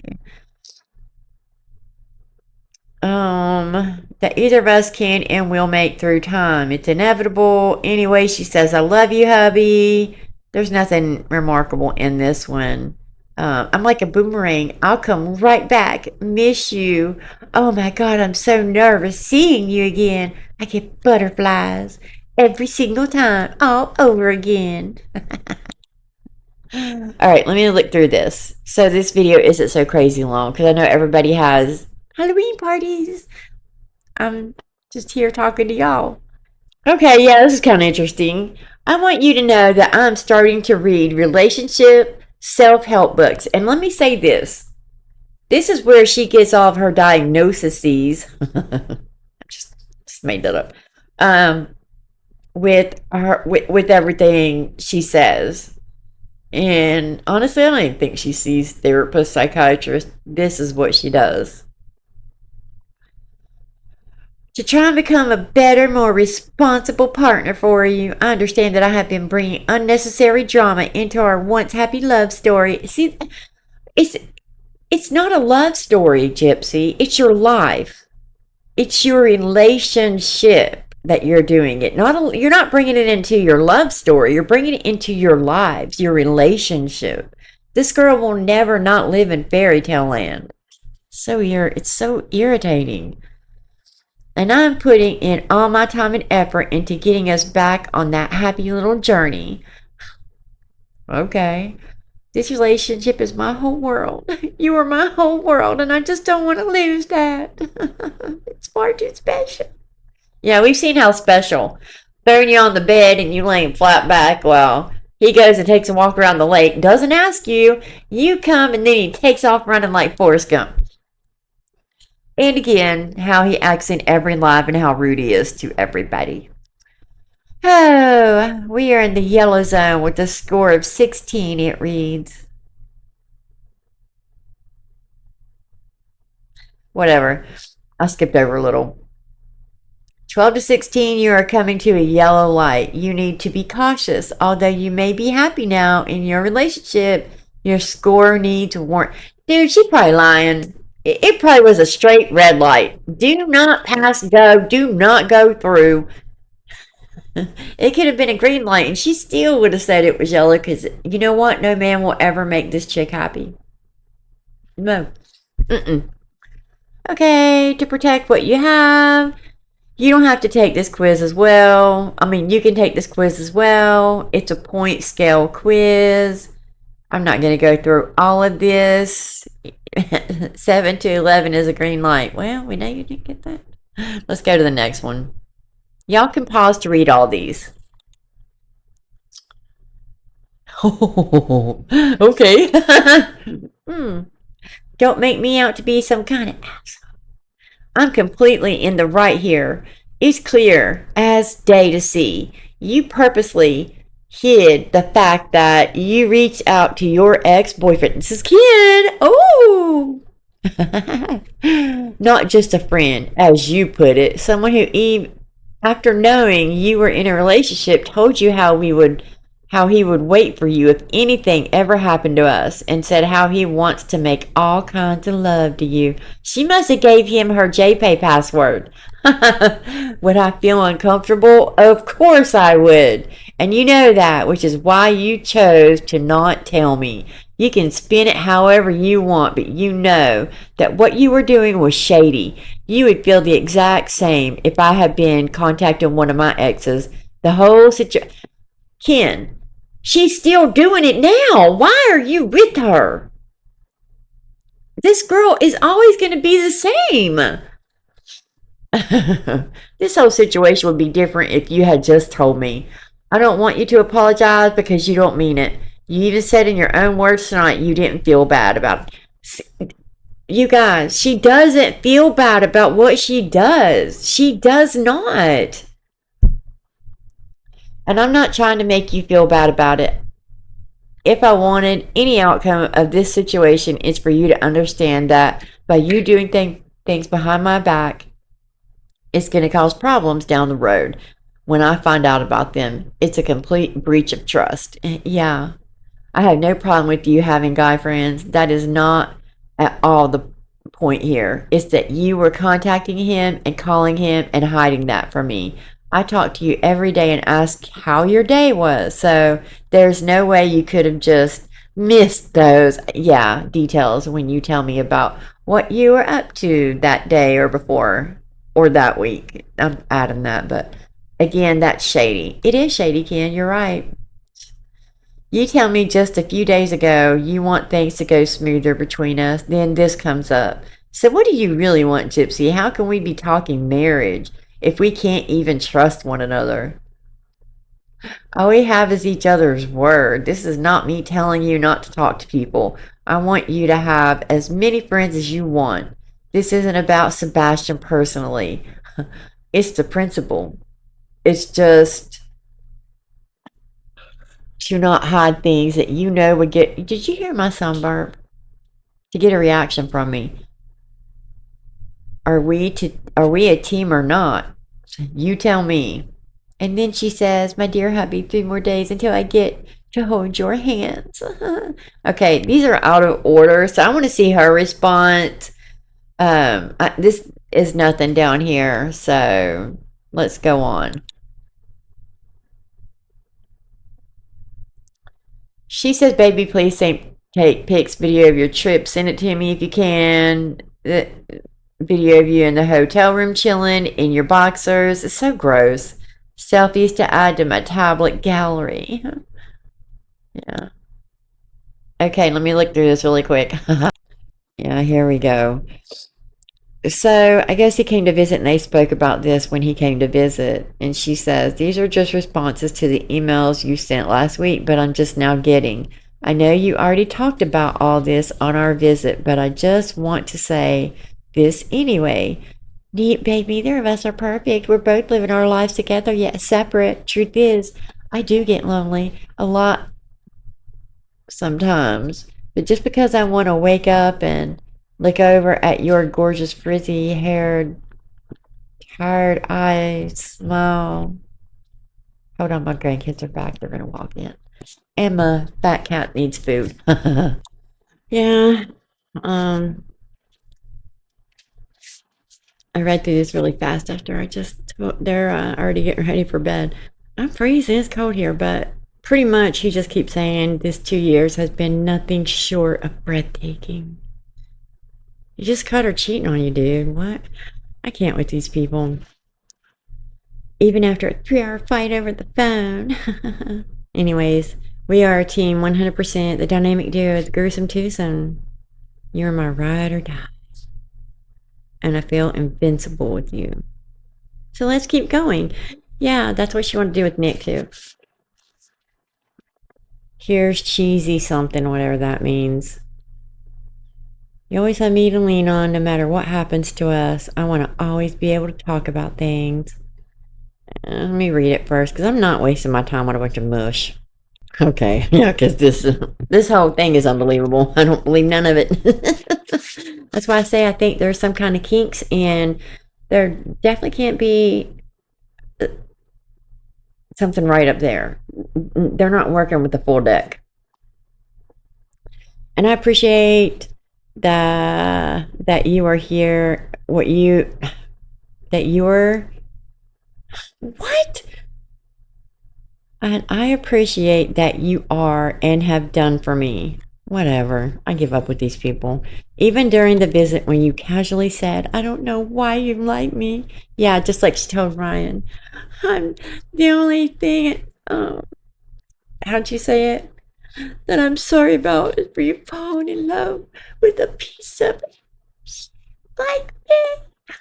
That either of us can and will make through time. It's inevitable. Anyway, she says, I love you, hubby. There's nothing remarkable in this one. I'm like a boomerang. I'll come right back. Miss you. Oh my God, I'm so nervous seeing you again. I get butterflies every single time, all over again. All right, let me look through this. So this video isn't so crazy long because I know everybody has Halloween parties. I'm just here talking to y'all. Okay, yeah, this is kind of interesting. I want you to know that I'm starting to read relationship self-help books. And let me say this. This is where she gets all of her diagnoses. just made that up. With everything she says. And honestly, I don't even think she sees therapists, psychiatrists. This is what she does. To try and become a better, more responsible partner for you, I understand that I have been bringing unnecessary drama into our once happy love story. See, it's not a love story, Gypsy. It's your life. It's your relationship that you're doing it. You're not bringing it into your love story. You're bringing it into your lives, your relationship. This girl will never not live in fairy tale land. It's so irritating. And I'm putting in all my time and effort into getting us back on that happy little journey. Okay. This relationship is my whole world. You are my whole world, and I just don't want to lose that. It's far too special. Yeah, we've seen how special. Throwing you on the bed and you laying flat back while he goes and takes a walk around the lake. Doesn't ask you. You come, and then he takes off running like Forrest Gump. And again, how he acts in every live and how rude he is to everybody. Oh, we are in the yellow zone with a score of 16, it reads. Whatever. I skipped over a little. 12 to 16, you are coming to a yellow light. You need to be cautious. Although you may be happy now in your relationship, your score needs warrant. Dude, she probably lying. It probably was a straight red light. Do not pass go. Do not go through. It could have been a green light, and she still would have said it was yellow because, you know what? No man will ever make this chick happy. No. Okay, to protect what you have. You don't have to take this quiz as well. I mean, you can take this quiz as well. It's a point scale quiz. I'm not going to go through all of this. 7 to 11 is a green light. Well, we know you didn't get that. Let's go to the next one. Y'all can pause to read all these. Okay. Don't make me out to be some kind of asshole. I'm completely in the right here. It's clear as day to see. You purposely hid the fact that you reached out to your ex-boyfriend. This is Ken. Oh. Not just a friend, as you put it. Someone who, after knowing you were in a relationship, told you how he would wait for you if anything ever happened to us, and said how he wants to make all kinds of love to you. She must have gave him her JPay password. Would I feel uncomfortable? Of course I would. And you know that, which is why you chose to not tell me. You can spin it however you want, but you know that what you were doing was shady. You would feel the exact same if I had been contacting one of my exes. The whole situation. Ken, she's still doing it now. Why are you with her? This girl is always going to be the same. This whole situation would be different if you had just told me. I don't want you to apologize because you don't mean it. You even said in your own words tonight you didn't feel bad about it. You guys, she doesn't feel bad about what she does. She does not. And I'm not trying to make you feel bad about it. If I wanted any outcome of this situation, it's for you to understand that by you doing things behind my back, it's going to cause problems down the road. When I find out about them, it's a complete breach of trust. Yeah, I have no problem with you having guy friends. That is not at all the point here. It's that you were contacting him and calling him and hiding that from me. I talk to you every day and ask how your day was. So there's no way you could have just missed those, details when you tell me about what you were up to that day or before or that week. I'm adding that, but again, that's shady. It is shady, Ken. You're right. You tell me just a few days ago you want things to go smoother between us. Then this comes up. So what do you really want, Gypsy? How can we be talking marriage if we can't even trust one another? All we have is each other's word. This is not me telling you not to talk to people. I want you to have as many friends as you want. This isn't about Sebastian personally. It's the principle. It's just to not hide things that you know would get... Did you hear my son burp? To get a reaction from me. Are we a team or not? You tell me. And then she says, my dear hubby, 3 more days until I get to hold your hands. Okay, these are out of order, so I want to see her response. This is nothing down here, so let's go on. She says, baby, please take pics, video of your trip. Send it to me if you can. Video of you in the hotel room chilling in your boxers. It's so gross. Selfies to add to my tablet gallery. Yeah. Okay, let me look through this really quick. Yeah, here we go. So I guess he came to visit and they spoke about this when he came to visit. And she says, these are just responses to the emails you sent last week, but I'm just now getting. I know you already talked about all this on our visit, but I just want to say this anyway. Babe, neither of us are perfect. We're both living our lives together, yet separate. Truth is, I do get lonely a lot sometimes. But just because I want to wake up and Look over at your gorgeous frizzy-haired, tired eyes. Smile. Hold on, my grandkids are back. They're gonna walk in. And my fat cat needs food. Yeah. I read through this really fast after they're already getting ready for bed. I'm freezing. It's cold here, but pretty much he just keeps saying this 2 years has been nothing short of breathtaking. You just caught her cheating on you, dude. What? I can't with these people. Even after a 3-hour fight over the phone. Anyways, we are a team 100%. The dynamic duo, the Gruesome Twosome. You're my ride or die. And I feel invincible with you. So let's keep going. Yeah, that's what she wanted to do with Nick too. Here's cheesy something, whatever that means. You always have me to lean on no matter what happens to us. I want to always be able to talk about things. Let me read it first, because I'm not wasting my time on a bunch of mush. Okay, yeah, because this whole thing is unbelievable. I don't believe none of it. That's why I say I think there's some kind of kinks, and there definitely can't be something right up there. They're not working with the full deck. And I appreciate that you are here. What? And I appreciate that you are and have done for me. Whatever. I give up with these people. Even during the visit when you casually said, I don't know why you like me. Yeah, just like she told Ryan. I'm the only thing, how'd you say it? That I'm sorry about is for you falling in love with a piece of like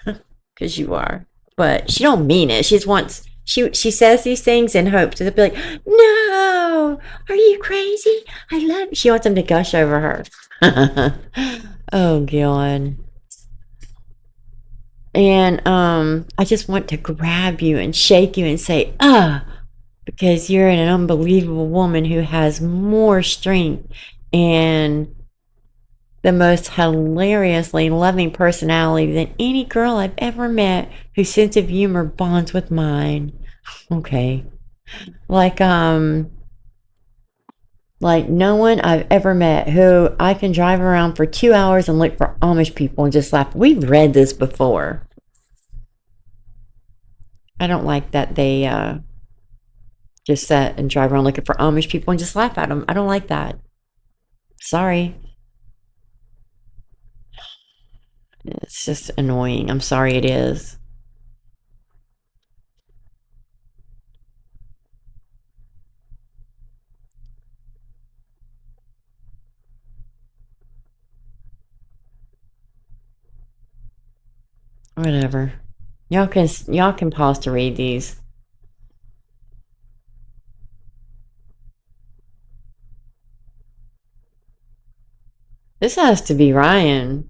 me. Because you are. But she don't mean it. She just wants... She says these things in hopes to be like, no, are you crazy? I love you. She wants him to gush over her. Oh, God. And I just want to grab you and shake you and say, because you're an unbelievable woman who has more strength and the most hilariously loving personality than any girl I've ever met whose sense of humor bonds with mine. Okay. Like no one I've ever met who I can drive around for 2 hours and look for Amish people and just laugh. We've read this before. I don't like that they just sit and drive around looking for Amish people and just laugh at them. I don't like that. Sorry. It's just annoying. I'm sorry it is. Whatever. Y'all can pause to read these. This has to be Ryan.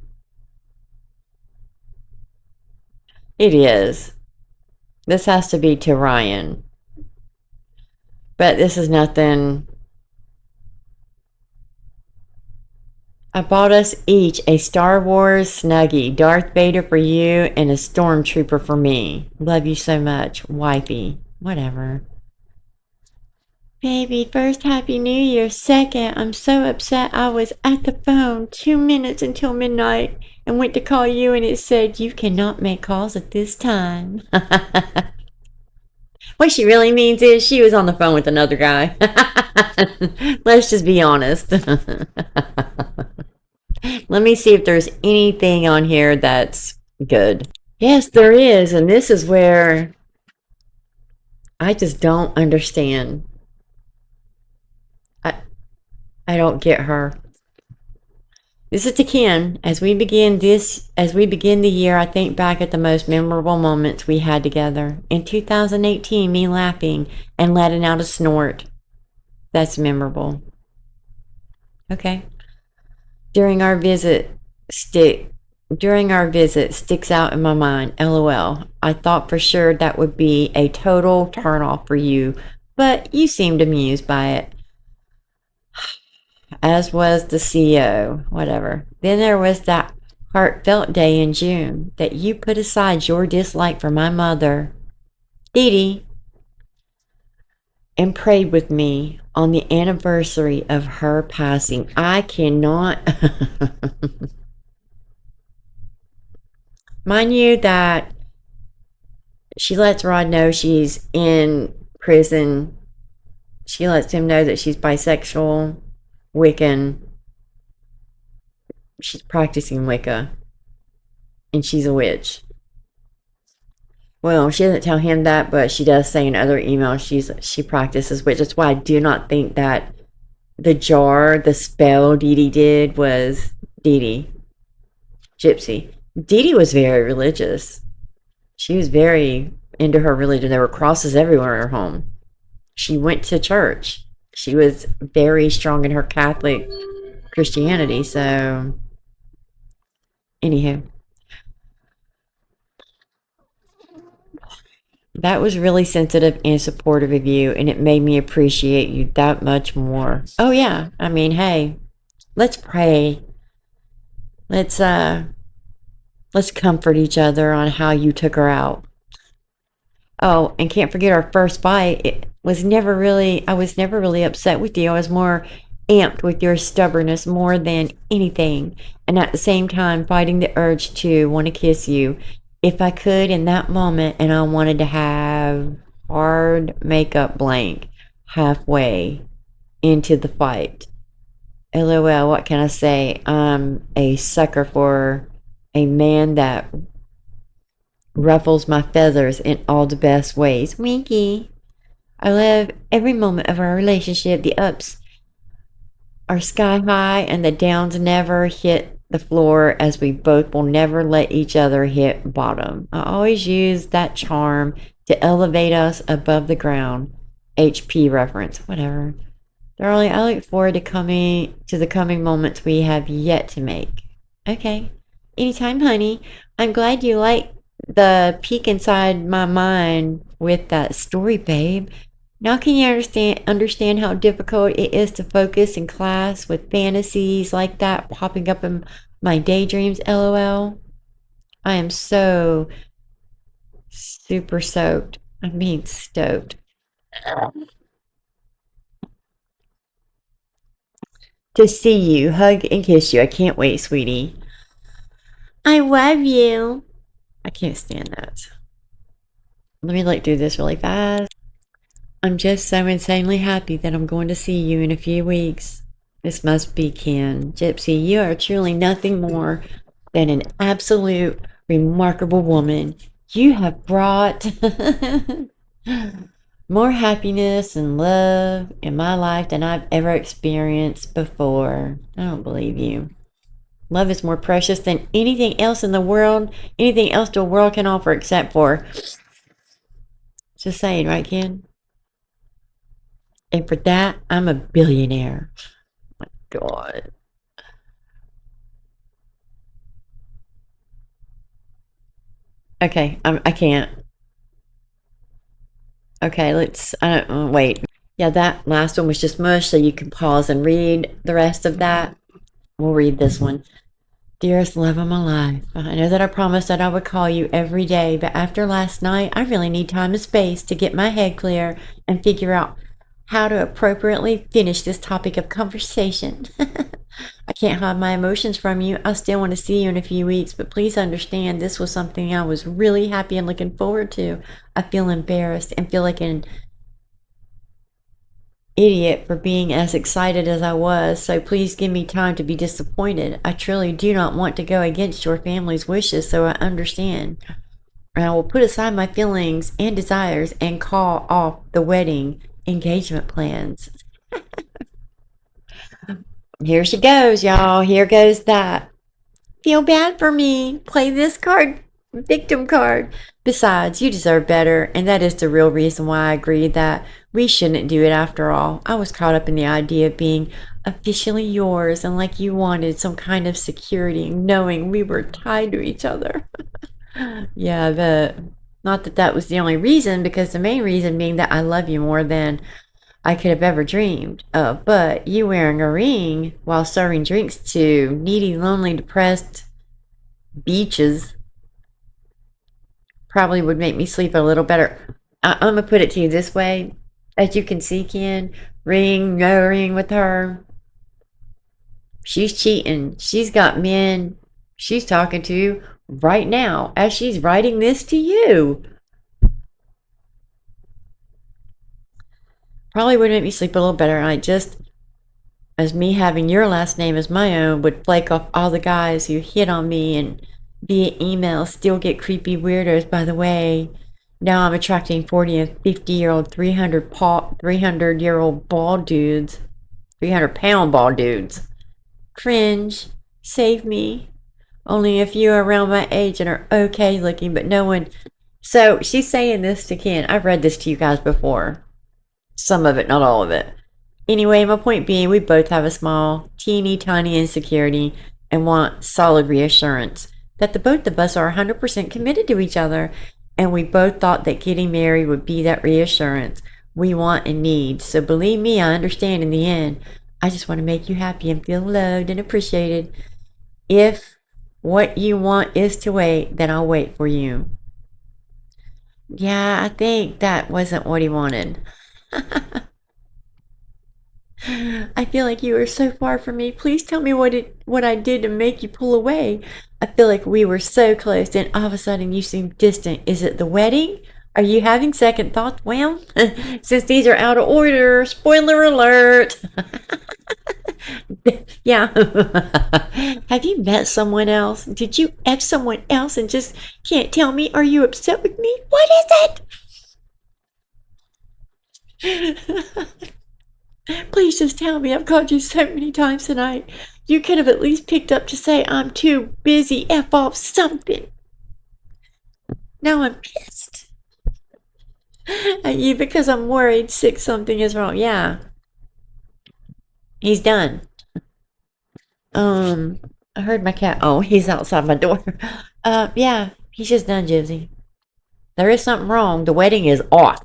It is. This has to be to Ryan. But this is nothing. I bought us each a Star Wars Snuggie. Darth Vader for you and a Stormtrooper for me. Love you so much. Wifey. Whatever. Baby, first, Happy New Year. Second, I'm so upset I was at the phone 2 minutes until midnight and went to call you and it said you cannot make calls at this time. What she really means is she was on the phone with another guy. Let's just be honest. Let me see if there's anything on here that's good. Yes, there is. And this is where I just don't understand. I don't get her. This is to Ken. As we begin the year, I think back at the most memorable moments we had together. In 2018, me laughing and letting out a snort. That's memorable. Okay. During our visit sticks out in my mind. LOL. I thought for sure that would be a total turnoff for you, but you seemed amused by it. As was the CEO. Whatever. Then there was that heartfelt day in June that you put aside your dislike for my mother, Dee Dee, and prayed with me on the anniversary of her passing. I cannot. Mind you that she lets Rod know she's in prison. She lets him know that she's bisexual, Wiccan. She's practicing Wicca. And she's a witch. Well, she doesn't tell him that, but she does say in other emails she practices witch. That's why I do not think that the jar, the spell Dee Dee did was Dee Dee. Gypsy. Dee Dee was very religious. She was very into her religion. There were crosses everywhere in her home. She went to church. She was very strong in her Catholic Christianity. So, anywho. That was really sensitive and supportive of you, and it made me appreciate you that much more. Oh yeah, I mean, hey, let's pray. Let's comfort each other on how you took her out. Oh, and can't forget our first fight. I was never really upset with you. I was more amped with your stubbornness more than anything, and at the same time fighting the urge to want to kiss you if I could in that moment, and I wanted to have hard makeup blank halfway into the fight. LOL, what can I say? I'm a sucker for a man that ruffles my feathers in all the best ways. Winky. I love every moment of our relationship. The ups are sky high and the downs never hit the floor, as we both will never let each other hit bottom. I always use that charm to elevate us above the ground. HP reference, whatever. Darling, I look forward to the coming moments we have yet to make. Okay. Anytime, honey. I'm glad you like the peek inside my mind with that story, babe. Now can you understand how difficult it is to focus in class with fantasies like that popping up in my daydreams, LOL? I am so super soaked. I'm being stoked. To see you, hug and kiss you. I can't wait, sweetie. I love you. I can't stand that. Let me look through this really fast. I'm just so insanely happy that I'm going to see you in a few weeks. This must be Ken. Gypsy, you are truly nothing more than an absolute remarkable woman. You have brought more happiness and love in my life than I've ever experienced before. I don't believe you. Love is more precious than anything else in the world, anything else the world can offer except for. Just saying, right, Ken? And for that, I'm a billionaire. Oh my God. Okay, I can't. Okay, let's, wait. Yeah, that last one was just mush, so you can pause and read the rest of that. We'll read this one. Dearest love of my life, I know that I promised that I would call you every day, but after last night, I really need time and space to get my head clear and figure out how to appropriately finish this topic of conversation. I can't hide my emotions from you. I still want to see you in a few weeks, but please understand this was something I was really happy and looking forward to. I feel embarrassed and feel like an idiot for being as excited as I was, so please give me time to be disappointed. I truly do not want to go against your family's wishes, so I understand. And I will put aside my feelings and desires and call off the wedding engagement plans. Here she goes, y'all. Here goes that. Feel bad for me. Play this card. Victim card. Besides, you deserve better, and that is the real reason why I agreed that we shouldn't do it after all. I was caught up in the idea of being officially yours and like you wanted some kind of security, knowing we were tied to each other. Yeah, but not that that was the only reason, because the main reason being that I love you more than I could have ever dreamed of. But you wearing a ring while serving drinks to needy, lonely, depressed beaches probably would make me sleep a little better. I'm gonna put it to you this way. As you can see, Ken, ring, no ring with her. She's cheating. She's got men she's talking to right now as she's writing this to you. Probably would make me sleep a little better. I just, as me having your last name as my own, would flake off all the guys who hit on me and via email still get creepy weirdos. By the way, now I'm attracting 40 and 50-year-old 300-year-old bald dudes, 300-pound bald dudes. Cringe. Save me. Only a few around my age and are okay looking, but no one. So she's saying this to Ken. I've read this to you guys before. Some of it, not all of it. Anyway, my point being, we both have a small, teeny tiny insecurity and want solid reassurance that the both of us are 100% committed to each other. And we both thought that getting married would be that reassurance we want and need. So believe me, I understand in the end. I just want to make you happy and feel loved and appreciated. If what you want is to wait, then I'll wait for you. Yeah, I think that wasn't what he wanted. I feel like you are so far from me. Please tell me what I did to make you pull away. I feel like we were so close, and all of a sudden you seem distant. Is it the wedding? Are you having second thoughts? Well, since these are out of order, spoiler alert. Yeah. Have you met someone else? Did you F someone else and just can't tell me? Are you upset with me? What is it? Please just tell me. I've called you so many times tonight. You could have at least picked up to say I'm too busy. F off something. Now I'm pissed at you because I'm worried sick something is wrong. Yeah. He's done. I heard my cat. Oh, he's outside my door. Yeah, he's just done, Gypsy. There is something wrong. The wedding is off.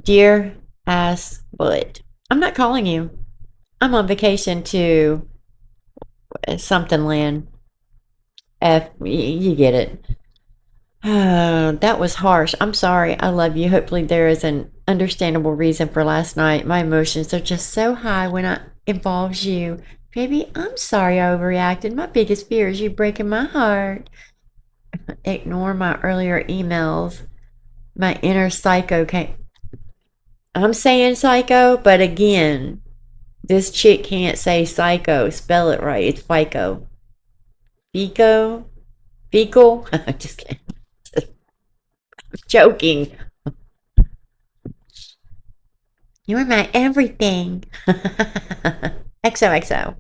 Dear ass bullet. I'm not calling you. I'm on vacation to something land. You get it. That was harsh. I'm sorry. I love you. Hopefully there is an understandable reason for last night. My emotions are just so high when it involves you. Baby, I'm sorry I overreacted. My biggest fear is you breaking my heart. Ignore my earlier emails. My inner psycho came. I'm saying psycho, but again, this chick can't say psycho. Spell it right. It's FICO. FICO? Fecal? Just kidding. I'm joking. You are my everything. XOXO.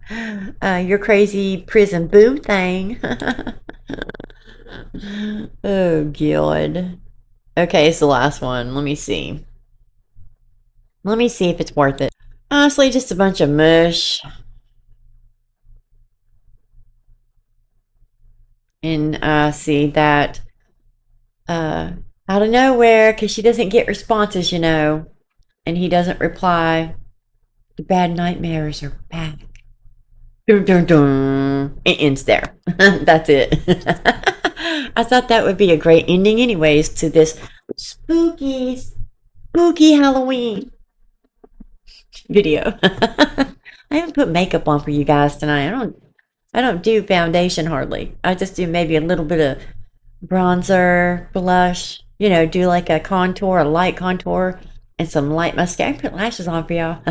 Your crazy prison boo thing. Oh, God. Okay, it's the last one. Let me see. Let me see if it's worth it. Honestly, just a bunch of mush. And see that out of nowhere, because she doesn't get responses, you know, and he doesn't reply. The bad nightmares are back. Dun, dun, dun. It ends there. That's it. I thought that would be a great ending anyways to this spooky Halloween video. I haven't put makeup on for you guys tonight. I don't do foundation hardly. I just do maybe a little bit of bronzer, blush, you know, do like a contour, a light contour, and some light mascara. I put lashes on for y'all.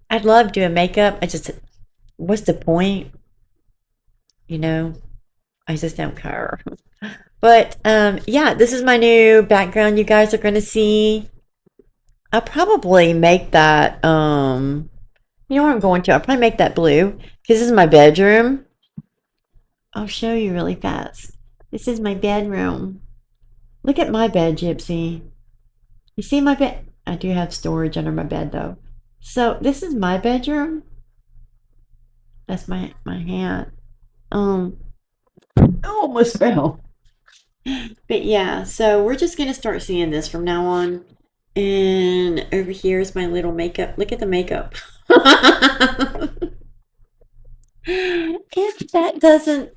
I'd love doing makeup. What's the point? You know, I just don't care. But yeah, this is my new background you guys are going to see. I'll probably make that, you know what I'm going to? I'll probably make that blue because this is my bedroom. I'll show you really fast. This is my bedroom. Look at my bed, Gypsy. You see my bed? I do have storage under my bed though. So this is my bedroom. That's my hand. I almost fell. But yeah, so we're just gonna start seeing this from now on. And over here is my little makeup. Look at the makeup. If that doesn't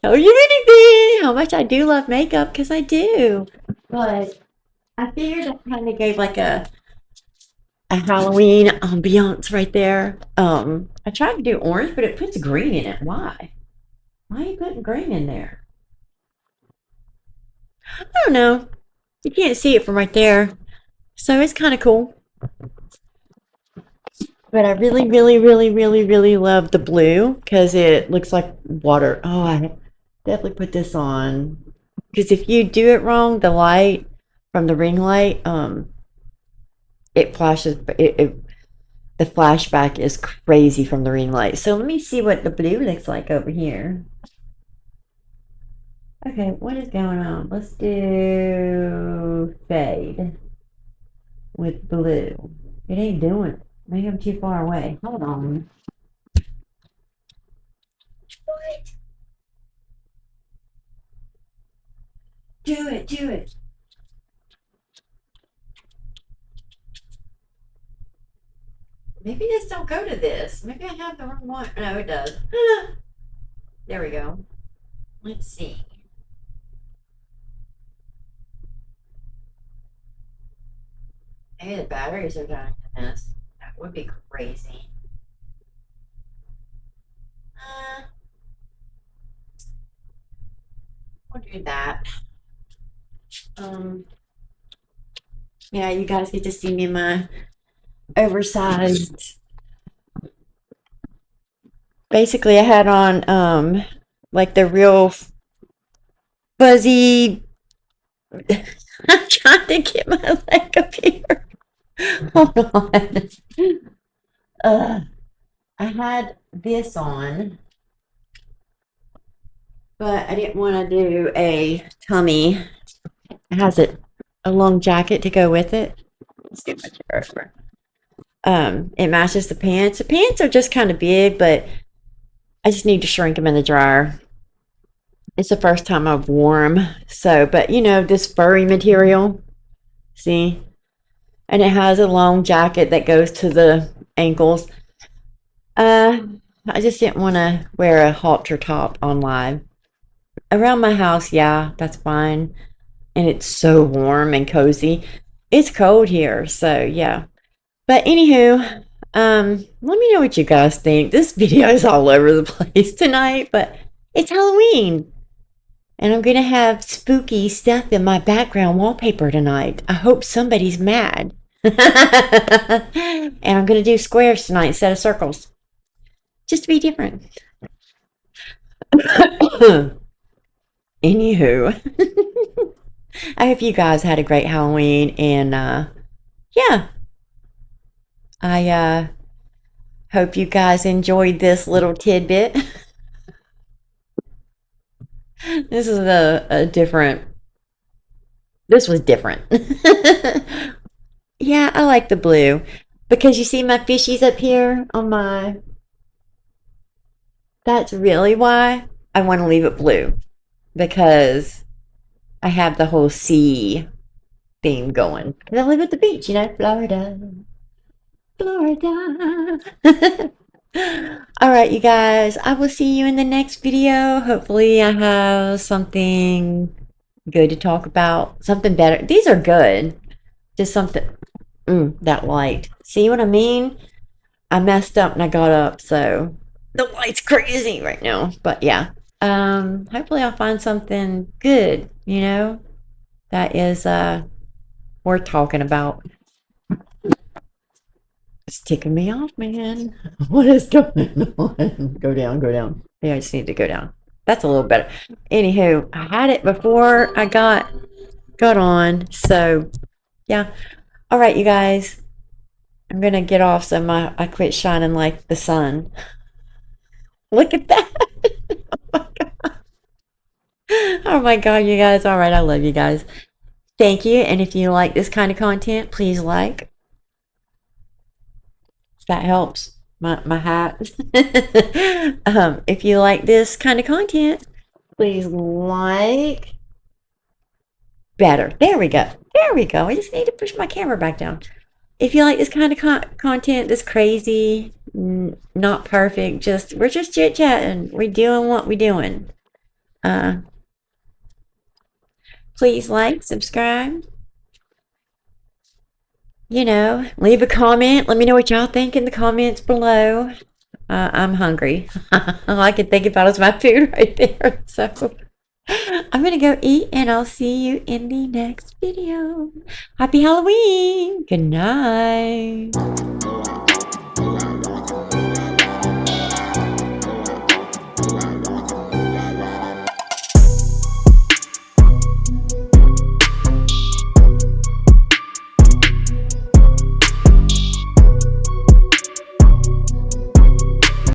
tell you anything, how much I do love makeup, because I do. But I figured that kind of gave like a Halloween ambiance right there. I tried to do orange, but it puts green in it. Why? Why are you putting green in there? I don't know. You can't see it from right there. So it's kind of cool. But I really, really, really, really, really love the blue because it looks like water. Oh, I definitely put this on. Because if you do it wrong, the light from the ring light, it flashes, the flashback is crazy from the ring light. So let me see what the blue looks like over here. Okay, what is going on? Let's do fade with blue. It ain't doing it. Maybe I'm too far away. Hold on. What? Do it, do it. Maybe this don't go to this. Maybe I have the wrong one. No, it does. There we go. Let's see. Hey, the batteries are dying in this. That would be crazy. We'll do that. Yeah, you guys get to see me in my oversized. Basically, I had on like the real fuzzy. I'm trying to get my leg up here. Hold on. I had this on, but I didn't want to do a tummy. It has a long jacket to go with it. Let's get my chair over. It matches the pants. The pants are just kind of big, but I just need to shrink them in the dryer. It's the first time I've worn them. So, but you know, this furry material, see? And it has a long jacket that goes to the ankles. I just didn't want to wear a halter top on live. Around my house, yeah, that's fine. And it's so warm and cozy. It's cold here, so yeah. But anywho, let me know what you guys think. This video is all over the place tonight, but it's Halloween. And I'm going to have spooky stuff in my background wallpaper tonight. I hope somebody's mad. And I'm going to do squares tonight instead of circles. Just to be different. Anywho. I hope you guys had a great Halloween. And yeah. I hope you guys enjoyed this little tidbit. This is a different. This was different. Yeah, I like the blue. Because you see my fishies up here on my. That's really why I want to leave it blue. Because I have the whole sea theme going. Because I live at the beach, you know, Florida. Florida. All right, you guys. I will see you in the next video. Hopefully, I have something good to talk about. Something better. These are good. Just something. That light. See what I mean? I messed up and I got up, so the light's crazy right now. But yeah. Hopefully, I'll find something good. You know, that is worth talking about. It's ticking me off, man. What is going on? Go down, go down. Yeah, I just need to go down. That's a little better. Anywho, I had it before I got on. So, yeah. All right, you guys. I'm going to get off so I quit shining like the sun. Look at that. Oh, my God. Oh, my God, you guys. All right, I love you guys. Thank you. And if you like this kind of content, please like. That helps my hat. If you like this kind of content, please like. Better. There we go. There we go. I just need to push my camera back down. if you like this kind of content, this crazy, not perfect, we're just chit chatting. We're doing what we're doing. Please like, subscribe. Leave a comment. Let me know what y'all think in the comments below. I'm hungry. All I can think about is my food right there. So I'm going to go eat, and I'll see you in the next video. Happy Halloween. Good night.